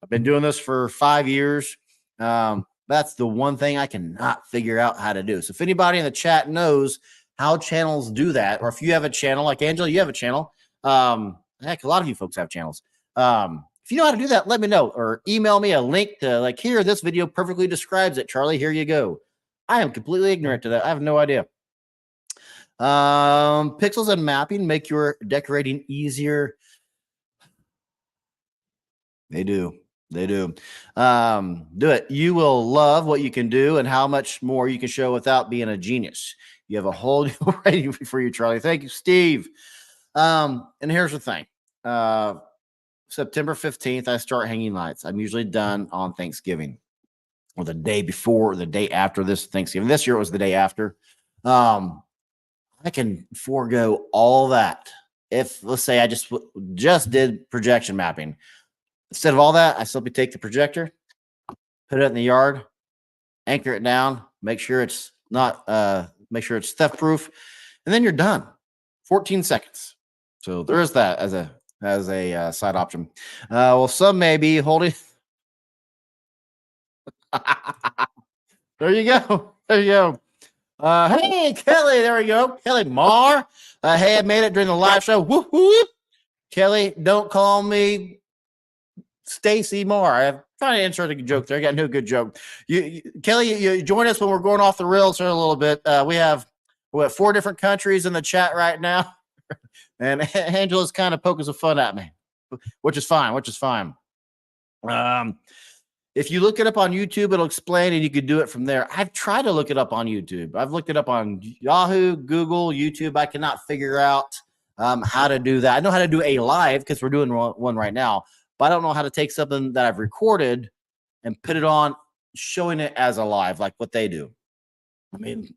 I've been doing this for 5 years. That's the one thing I cannot figure out how to do. So if anybody in the chat knows how channels do that, or if you have a channel like Angela, you have a channel. Heck, a lot of you folks have channels. If you know how to do that, let me know, or email me a link to like, here, this video perfectly describes it. Charlie, here you go. I am completely ignorant to that. I have no idea. Pixels and mapping make your decorating easier. They do. They do. Do it. You will love what you can do and how much more you can show without being a genius. You have a whole new rating for you, Charlie. Thank you, Steve. And here's the thing. September 15th, I start hanging lights. I'm usually done on Thanksgiving or the day before, or the day after this Thanksgiving. This year it was the day after. I can forego all that. If, let's say, I just did projection mapping. Instead of all that, I simply take the projector, put it in the yard, anchor it down, make sure it's theft proof, and then you're done. 14 seconds. So there is that as a side option. Well, some may be holding. There you go. There you go. Hey, Kelly, there we go. Kelly Marr. Hey, I made it during the live show. Whoop, whoop. Kelly, don't call me Stacy Marr. I'm trying to insert a joke there. I got no good joke. Kelly, you join us when we're going off the rails here a little bit. We have 4 different countries in the chat right now. And Angela's kind of poking some fun at me, which is fine. If you look it up on YouTube, it'll explain, and you could do it from there. I've tried to look it up on YouTube. I've looked it up on Yahoo, Google, YouTube. I cannot figure out how to do that. I know how to do a live because we're doing one right now, but I don't know how to take something that I've recorded and put it on, showing it as a live, like what they do. I mean,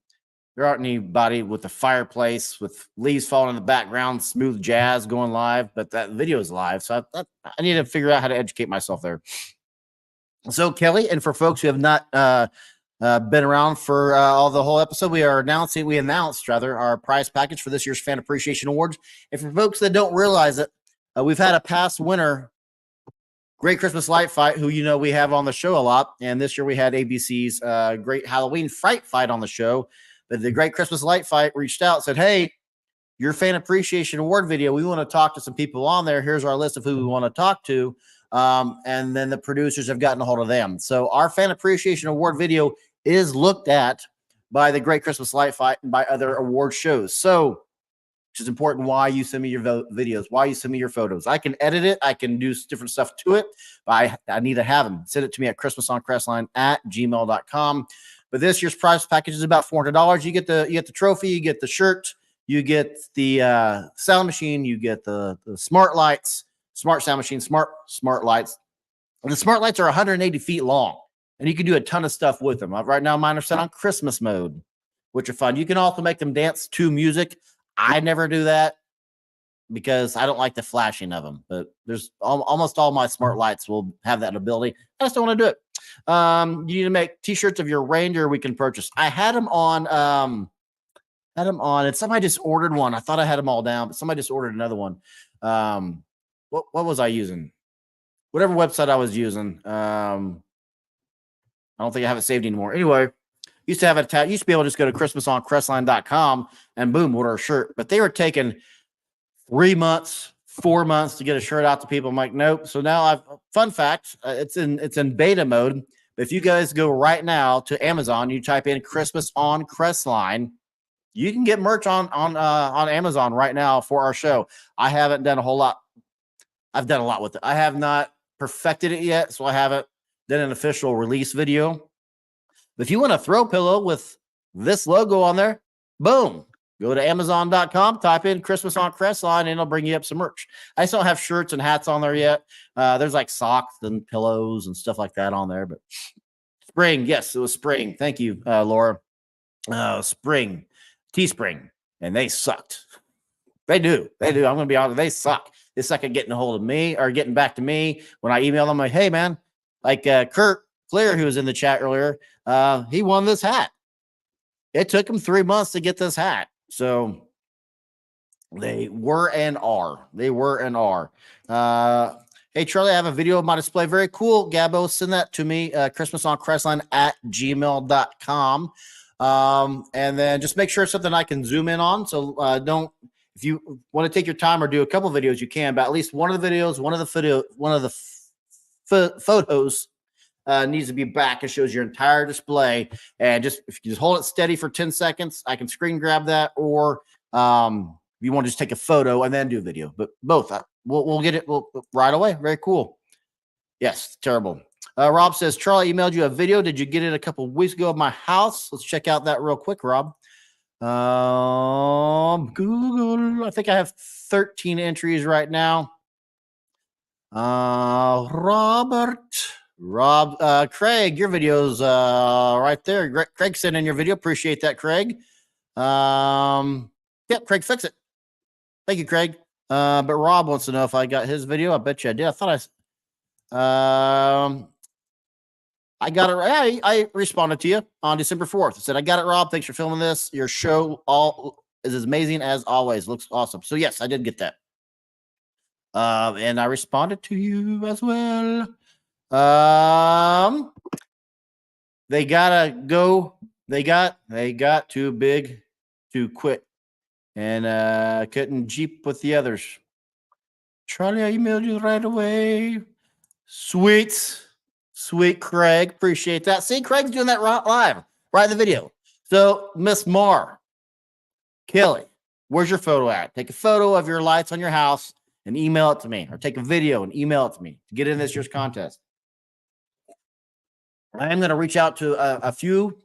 there aren't anybody with a fireplace with leaves falling in the background, smooth jazz going live, but that video is live. So I need to figure out how to educate myself there. So, Kelly, and for folks who have not been around for the whole episode, we announced our prize package for this year's Fan Appreciation Awards. And for folks that don't realize it, we've had a past winner, Great Christmas Light Fight, who we have on the show a lot. And this year we had ABC's Great Halloween Fright Fight on the show. But the Great Christmas Light Fight reached out and said, hey, your Fan Appreciation Award video, we want to talk to some people on there. Here's our list of who we want to talk to. And then the producers have gotten a hold of them. So our Fan Appreciation Award video is looked at by the Great Christmas Light Fight and by other award shows. So, which is important, why you send me your videos, why you send me your photos. I can edit it. I can do different stuff to it, but I need to have them. Send it to me at christmasonCrestline@gmail.com. But this year's prize package is about $400. You get the trophy, you get the shirt, you get the sound machine, you get the smart lights, smart sound machine, smart lights. And the smart lights are 180 feet long, and you can do a ton of stuff with them. Right now, mine are set on Christmas mode, which are fun. You can also make them dance to music. I never do that because I don't like the flashing of them, but there's almost all my smart lights will have that ability. I just don't want to do it. You need to make t-shirts of your reindeer we can purchase. I had them on, and somebody just ordered one. I thought I had them all down, but somebody just ordered another one. What was I using? Whatever website I was using. I don't think I have it saved anymore. Anyway, used to have it used to be able to just go to christmasonCrestline.com and boom, order a shirt. But they were taking 3 months, 4 months to get a shirt out to people. I'm like, nope. So now fun fact, it's in beta mode. But if you guys go right now to Amazon, you type in Christmas on Crestline, you can get merch on Amazon right now for our show. I haven't done a whole lot. I've done a lot with it. I have not perfected it yet, so I haven't done an official release video. But if you want a throw pillow with this logo on there, boom, go to Amazon.com, type in Christmas on Crestline, and it'll bring you up some merch. I just don't have shirts and hats on there yet. There's like socks and pillows and stuff like that on there. But spring, yes, it was spring. Thank you, Laura. Spring, Teespring, and they sucked. They do. I'm going to be honest. They suck. They suck at getting a hold of me or getting back to me when I email them. Like, hey, man, like Kurt Clear, who was in the chat earlier, he won this hat. It took him 3 months to get this hat. So they were and are. Hey, Charlie, I have a video of my display. Very cool. Gabbo, send that to me. christmasonCrestline@gmail.com. And then just make sure it's something I can zoom in on. So if you want to take your time or do a couple videos, you can, but at least one of the videos, one of the photos needs to be back. It shows your entire display. And if you just hold it steady for 10 seconds, I can screen grab that, or if you want to just take a photo and then do a video, but both, we'll get it right away. Very cool. Yes, terrible. Rob says, Charlie emailed you a video. Did you get it a couple of weeks ago of my house? Let's check out that real quick, Rob. Google. I think I have 13 entries right now. Craig, your video's right there. Craig sent in your video. Appreciate that, Craig. Yep, Craig, fix it. Thank you, Craig. But Rob wants to know if I got his video. I bet you I did. I thought I got it right. I responded to you on December 4th. I said, I got it, Rob. Thanks for filming this. Your show is as amazing as always. Looks awesome. So yes, I did get that. And I responded to you as well. They gotta go. They got too big to quit, and couldn't jeep with the others. Charlie, I emailed you right away. Sweet Craig, appreciate that. See, Craig's doing that live, right in the video. So, Miss Mar, Kelly, where's your photo at? Take a photo of your lights on your house and email it to me, or take a video and email it to me to get in this year's contest. I am going to reach out to a few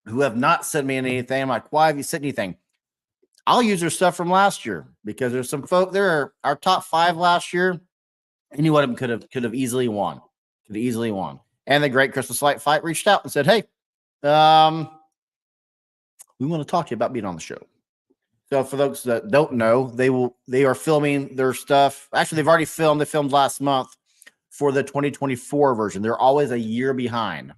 who have not sent me anything. I'm like, why have you sent anything? I'll use their stuff from last year because there's some folk. There are our top 5 last year. Any one of them could have easily won. Could have easily won. And the Great Christmas Light Fight reached out and said, hey, we want to talk to you about being on the show. So for those that don't know, they are filming their stuff. Actually, they've already filmed. They filmed last month for the 2024 version. They're always a year behind.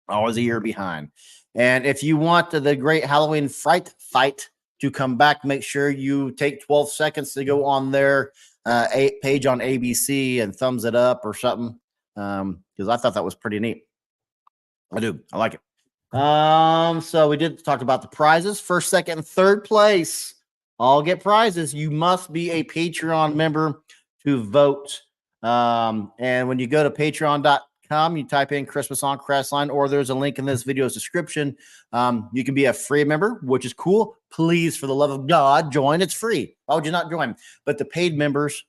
Always a year behind. And if you want the Great Halloween Fright Fight to come back, make sure you take 12 seconds to go on their page on ABC and thumbs it up or something. Because I thought that was pretty neat. I do. I like it. So we did talk about the prizes. First, second, and third place all get prizes. You must be a Patreon member to vote. And when you go to patreon.com, you type in Christmas on Crestline, or there's a link in this video's description. You can be a free member, which is cool. Please, for the love of God, join. It's free. Why would you not join? But the paid members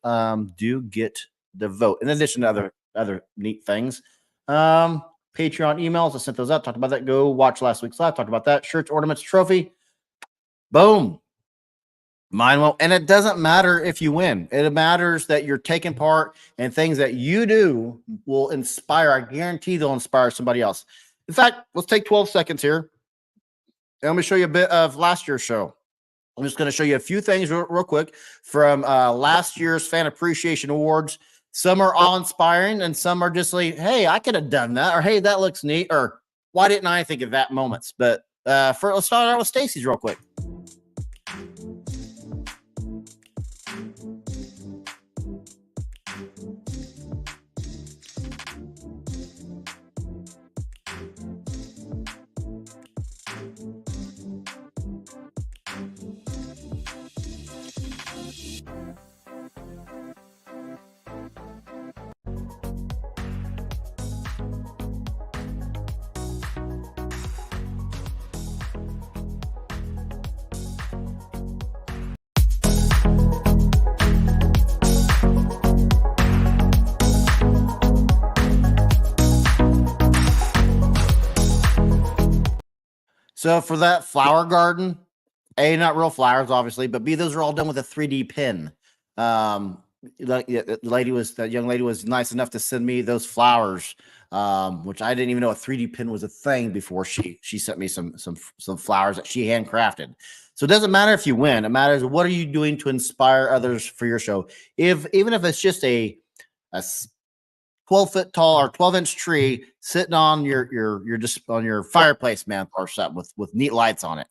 do get the vote, in addition to other neat things. Patreon emails, I sent those out, talked about that. Go watch last week's live, talked about that. Shirts, ornaments, trophy. Boom. Mine won't. And it doesn't matter if you win. It matters that you're taking part, and things that you do will inspire. I guarantee they'll inspire somebody else. In fact, let's take 12 seconds here. And let me show you a bit of last year's show. I'm just going to show you a few things real quick from last year's Fan Appreciation Awards. Some are awe-inspiring, and some are just like, hey, I could have done that, or hey, that looks neat, or why didn't I think of that moments? But let's start out with Stacy's real quick. So for that flower garden, A, not real flowers, obviously, but B, those are all done with a 3D pen. The young lady was nice enough to send me those flowers, which I didn't even know a 3D pen was a thing before she sent me some flowers that she handcrafted. So it doesn't matter if you win. It matters what are you doing to inspire others for your show. Even if it's just a 12-foot tall or 12-inch tree sitting on your fireplace mantle or something with neat lights on it.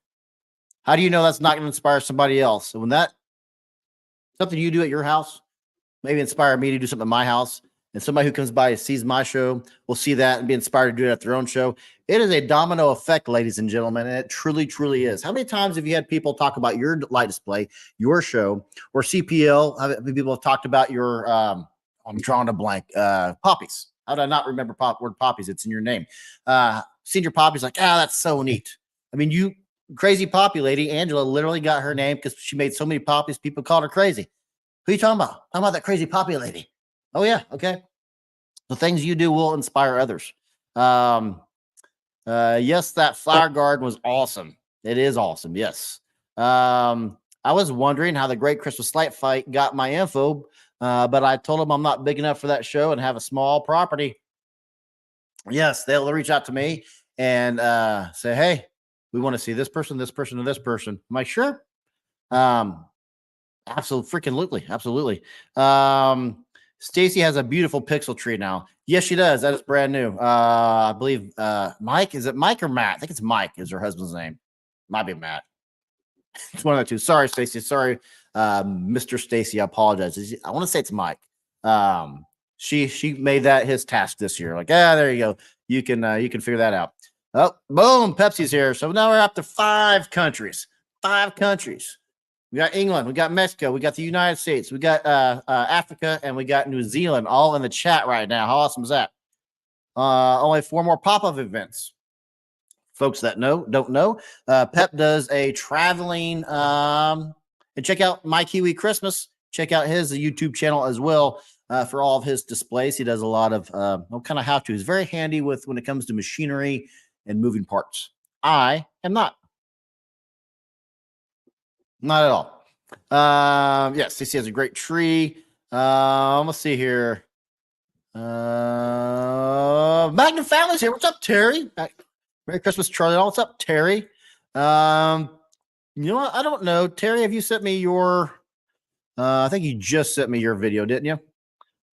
How do you know that's not going to inspire somebody else? So when that something you do at your house, maybe inspire me to do something at my house, and somebody who comes by and sees my show will see that and be inspired to do it at their own show. It is a domino effect, ladies and gentlemen, and it truly, truly is. How many times have you had people talk about your light display, your show, or CPL? How many people have talked about your I'm drawing a blank. Poppies. How did I not remember word poppies? It's in your name. Senior Poppy's like, that's so neat. I mean, you crazy poppy lady, Angela literally got her name because she made so many poppies, people called her crazy. Who are you talking about? Talking about that crazy poppy lady. Oh, yeah. Okay. The things you do will inspire others. Yes, that flower garden was awesome. It is awesome. Yes. I was wondering how the Great Christmas Light Fight got my info, but I told them I'm not big enough for that show and have a small property. Yes, they'll reach out to me and say, "Hey, we want to see this person, this person, and this person." I'm like, "Sure." Um, absolutely, freaking, absolutely. Stacy has a beautiful pixel tree now. Yes, she does. That is brand new. I believe Mike. Is it Mike or Matt? I think it's Mike. Is her husband's name? Might be Matt. It's one of the two. Sorry, Stacy. Sorry, Mr. Stacy. I apologize. I want to say it's Mike. She made that his task this year. Like, there you go. You can figure that out. Oh, boom, Pepsi's here. So now we're up to 5 countries. 5 countries. We got England, we got Mexico, we got the United States, we got Africa, and we got New Zealand all in the chat right now. How awesome is that? Only 4 more pop-up events. Folks that don't know, Pep does a traveling. And check out My Kiwi Christmas. Check out his YouTube channel as well for all of his displays. He does a lot of kind of how-to. He's very handy with when it comes to machinery and moving parts. I am not. Not at all. Yes, CC has a great tree. Let's see here. Magnum Family's here. What's up, Terry? Merry Christmas, Charlie. What's up, Terry? You know what? I don't know. Terry, have you sent me your I think you just sent me your video, didn't you?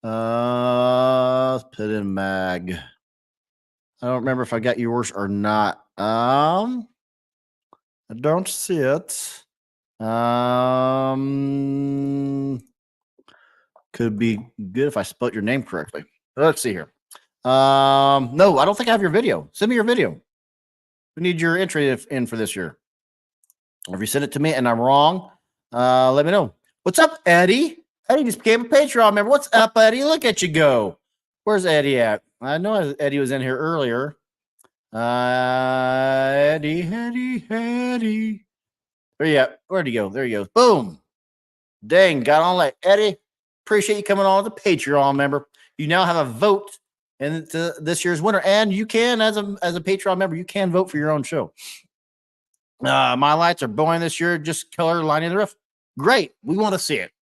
Let's put in Mag. I don't remember if I got yours or not. I don't see it. Could be good if I spelled your name correctly. Let's see here. No, I don't think I have your video. Send me your video. We need your entry in for this year. If you send it to me and I'm wrong, let me know. What's up, Eddie? Eddie just became a Patreon member. What's up, Eddie? Look at you go. Where's Eddie at? I know Eddie was in here earlier. Eddie. Where you at? Where'd he go? There he goes. Boom. Dang, got on like Eddie. Appreciate you coming on as a Patreon member. You now have a vote in this year's winner, and you can, as a Patreon member, you can vote for your own show. My lights are blowing this year, just color lining the roof. Great. We want to see it.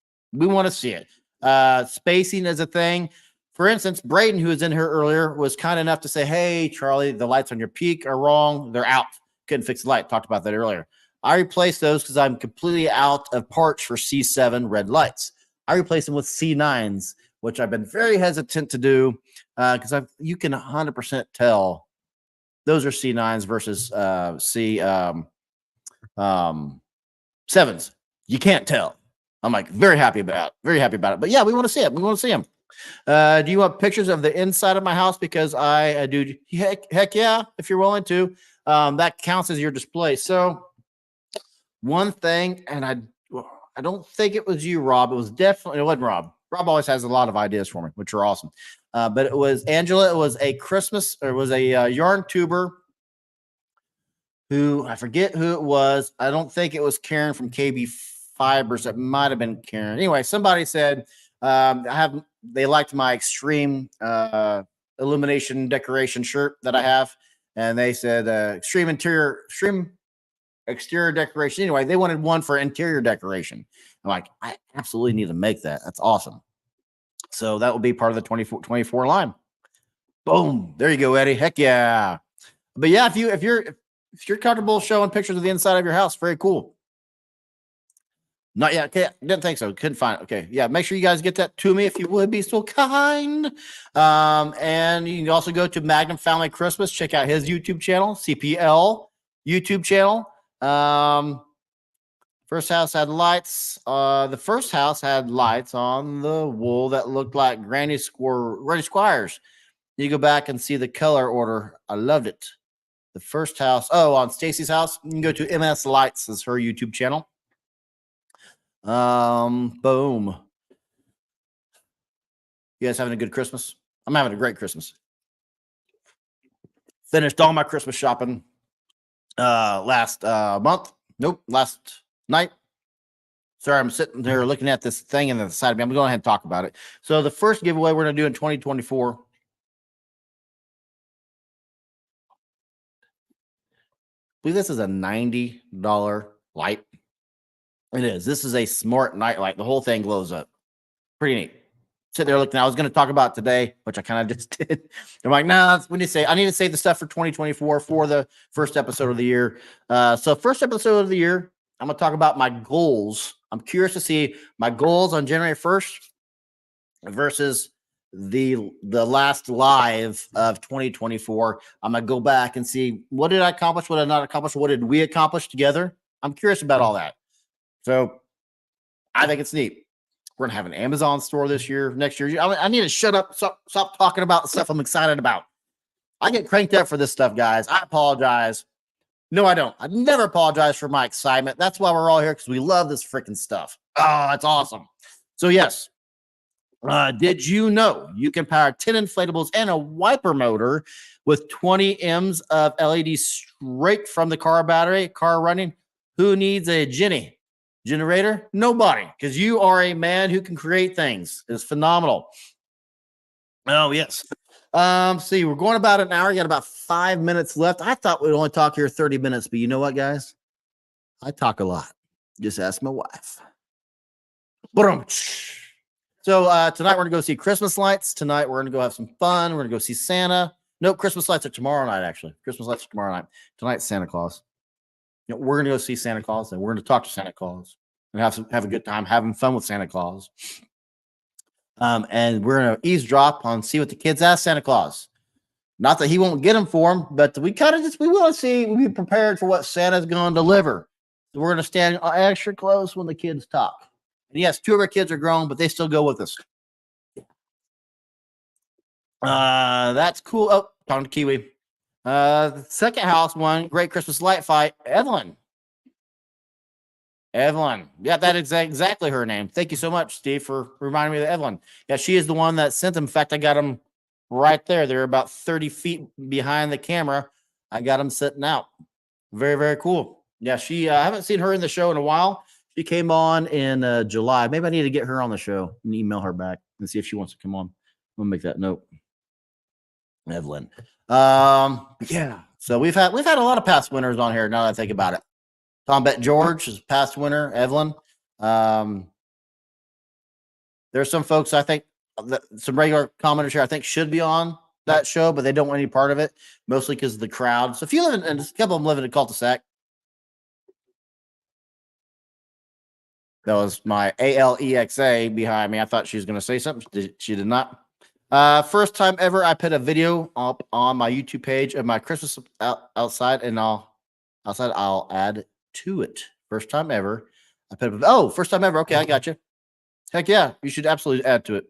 Spacing is a thing. For instance, Braden, who was in here earlier, was kind enough to say, "Hey, Charlie, the lights on your peak are wrong. They're out. Couldn't fix the light." Talked about that earlier. I replaced those because I'm completely out of parts for C7 red lights. I replaced them with C9s, which I've been very hesitant to do because you can 100% tell those are C9s versus C7s. You can't tell. I'm like very happy about it. But yeah, we want to see it. Do you want pictures of the inside of my house? Because I do. Heck yeah, if you're willing to. That counts as your display. So one thing, and I don't think it was you, Rob. It wasn't Rob. Rob always has a lot of ideas for me, which are awesome. But it was Angela. It was a yarn tuber who I forget who it was. I don't think it was Karen from KB Fibers. It might have been Karen. Anyway, somebody said they liked my extreme illumination decoration shirt that I have, and they said extreme exterior decoration. Anyway, they wanted one for interior decoration. I'm like, I absolutely need to make that. That's awesome. So that will be part of the 24 line. Boom. There you go, Eddie. Heck yeah. But yeah, if you're comfortable showing pictures of the inside of your house, very cool. Not yet. Okay, didn't think so. Couldn't find it. Okay, yeah. Make sure you guys get that to me if you would be so kind. And you can also go to Magnum Family Christmas. Check out his YouTube channel, CPL YouTube channel. First house had lights. The first house had lights on the wall that looked like Granny Squires. You go back and see the color order. I loved it. The first house. Oh, on Stacy's house, you can go to MS Lights, is her YouTube channel. Boom. You guys having a good Christmas? I'm having a great Christmas. Finished all my Christmas shopping last month. Nope, last night. Sorry, I'm sitting there looking at this thing in the side of me. I'm going to go ahead and talk about it. So the first giveaway we're going to do in 2024. believe this is a $90 light. It is. This is a smart night light. The whole thing glows up. Pretty neat. Sit there looking. I was going to talk about today, which I kind of just did. I'm like, nah, we need to say, I need to save the stuff for 2024 for the first episode of the year. So first episode of the year, I'm going to talk about my goals. I'm curious to see my goals on January 1st versus the last live of 2024. I'm going to go back and see what did I accomplish, what did I not accomplish, what did we accomplish together. I'm curious about all that. So I think it's neat. We're gonna have an Amazon store this year, next year. I need to shut up, stop talking about the stuff I'm excited about. I get cranked up for this stuff, guys. I apologize. No, I don't. I never apologize for my excitement. That's why we're all here, because we love this freaking stuff. Oh, that's awesome. So yes, did you know you can power 10 inflatables and a wiper motor with 20 M's of LED straight from the car battery, car running? Who needs a generator? Nobody, because you are a man who can create things. It's phenomenal. Oh, yes. See, we're going about an hour. You got about 5 minutes left. I thought we'd only talk here 30 minutes, but you know what, guys? I talk a lot. Just ask my wife. So tonight we're gonna go see Christmas lights. Tonight we're gonna go have some fun. We're gonna go see Santa. Nope, Christmas lights are tomorrow night, actually. Christmas lights are tomorrow night. Tonight's Santa Claus. You know, we're gonna go see Santa Claus, and we're gonna talk to Santa Claus and have a good time having fun with Santa Claus. And we're gonna eavesdrop on see what the kids ask Santa Claus. Not that he won't get them for them, but we kind of just we want to see, we be prepared for what Santa's going to deliver. So we're gonna stand extra close when the kids talk. And yes, 2 of our kids are grown, but they still go with us. That's cool. Oh, talking to Kiwi. The second house one, great Christmas light fight. Evelyn. Yeah, that is exactly her name. Thank you so much, Steve, for reminding me of Evelyn. Yeah, she is the one that sent them. In fact, I got them right there. They're about 30 feet behind the camera. I got them sitting out. Very, very cool. Yeah, I haven't seen her in the show in a while. She came on in July. Maybe I need to get her on the show and email her back and see if she wants to come on. I'm gonna make that note. Evelyn. Yeah. So we've had a lot of past winners on here. Now that I think about it, Combat George is past winner. Evelyn. There's some folks I think some regular commenters here I think should be on that show, but they don't want any part of it, mostly because of the crowd. So if you live in a couple of them live in a cul-de-sac. That was my Alexa behind me. I thought she was going to say something. She did not. First time ever, I put a video up on my YouTube page of my Christmas outside, and I'll add to it. First time ever. First time ever. Okay, I got you. Heck yeah, you should absolutely add to it.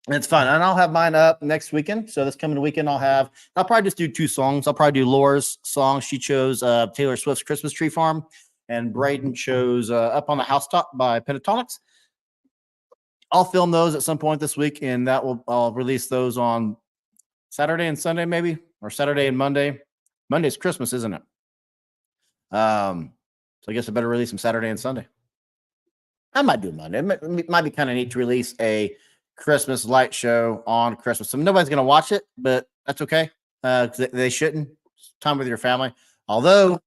It's fun, and I'll have mine up next weekend. So this coming weekend, I'll probably just do 2 songs. I'll probably do Laura's song. She chose Taylor Swift's Christmas Tree Farm, and Braden chose Up on the Housetop by Pentatonics. I'll film those at some point this week, and I'll release those on Saturday and Sunday, maybe, or Saturday and Monday. Monday's Christmas, isn't it? So I guess I better release them Saturday and Sunday. I might do Monday. It might be kind of neat to release a Christmas light show on Christmas. So nobody's going to watch it, but that's okay. They shouldn't. Time with your family. Although,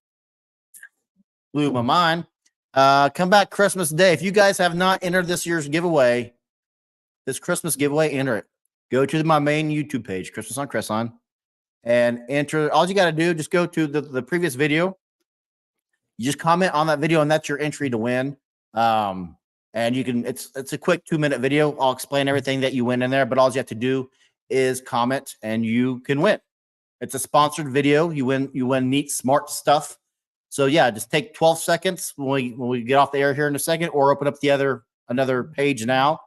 blew my mind. Come back Christmas Day. If you guys have not entered this year's giveaway, this Christmas giveaway, enter it. Go to my main YouTube page, Christmas on Crestline, and enter. All you got to do, just go to the previous video. You just comment on that video, and that's your entry to win. And you can, it's a quick 2-minute video. I'll explain everything that you win in there, but all you have to do is comment and you can win. It's a sponsored video. You win neat, smart stuff. So yeah, just take 12 seconds when we get off the air here in a second, or open up another page now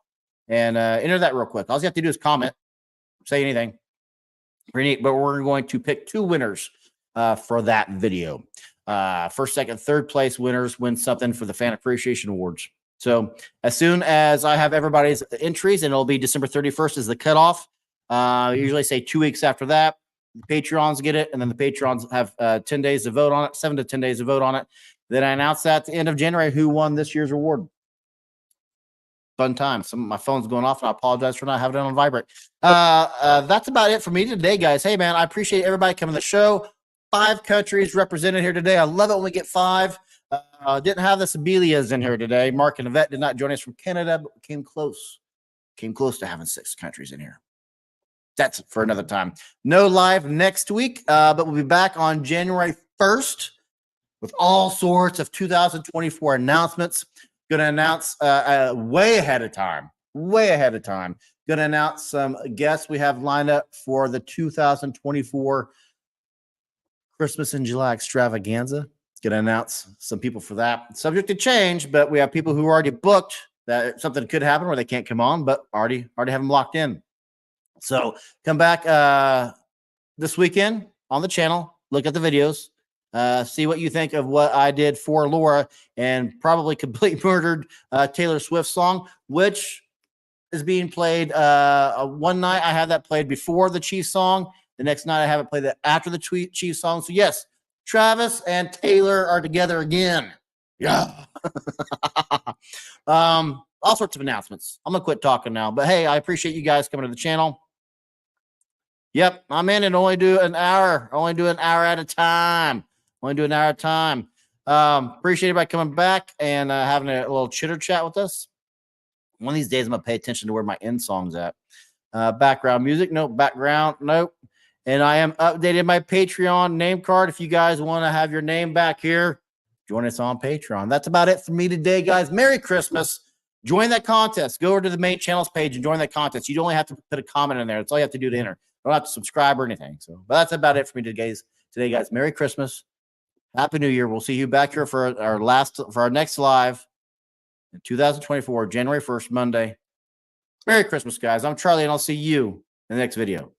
and enter that real quick. All you have to do is comment, say anything. Pretty neat, but we're going to pick 2 winners for that video. First, second, third place winners win something for the Fan Appreciation Awards. So as soon as I have everybody's entries, and it'll be December 31st is the cutoff. Usually say 2 weeks after that, the Patreons get it, and then the Patreons have 10 days to vote on it, 7 to 10 days to vote on it. Then I announce that at the end of January who won this year's award. Fun time. My phone's going off, and I apologize for not having it on vibrate. That's about it for me today, guys. Hey, man, I appreciate everybody coming to the show. 5 countries represented here today. I love it when we get 5. Didn't have the Sebelias in here today. Mark and Yvette did not join us from Canada, but came close. Came close to having 6 countries in here. That's for another time. No live next week, but we'll be back on January 1st with all sorts of 2024 announcements. Going to announce way ahead of time. Going to announce some guests we have lined up for the 2024 Christmas in July extravaganza. Going to announce some people for that. Subject to change, but we have people who are already booked that something could happen where they can't come on, but already have them locked in. So come back this weekend on the channel, look at the videos, see what you think of what I did for Laura and probably complete murdered Taylor Swift song, which is being played one night. I had that played before the Chiefs song. The next night I have it played after the Chiefs song. So yes, Travis and Taylor are together again. Yeah. All sorts of announcements. I'm going to quit talking now. But hey, I appreciate you guys coming to the channel. Yep, I'm in and only do an hour. Only do an hour at a time. Appreciate everybody coming back and having a little chitter chat with us. One of these days, I'm going to pay attention to where my end song's at. Background music. Nope. Background. Nope. And I am updating my Patreon name card. If you guys want to have your name back here, join us on Patreon. That's about it for me today, guys. Merry Christmas. Join that contest. Go over to the main channels page and join that contest. You only have to put a comment in there. That's all you have to do to enter. You don't have to subscribe or anything. So, but that's about it for me today, guys. Merry Christmas. Happy New Year. We'll see you back here for our next live in 2024, January 1st, Monday. Merry Christmas, guys. I'm Charlie, and I'll see you in the next video.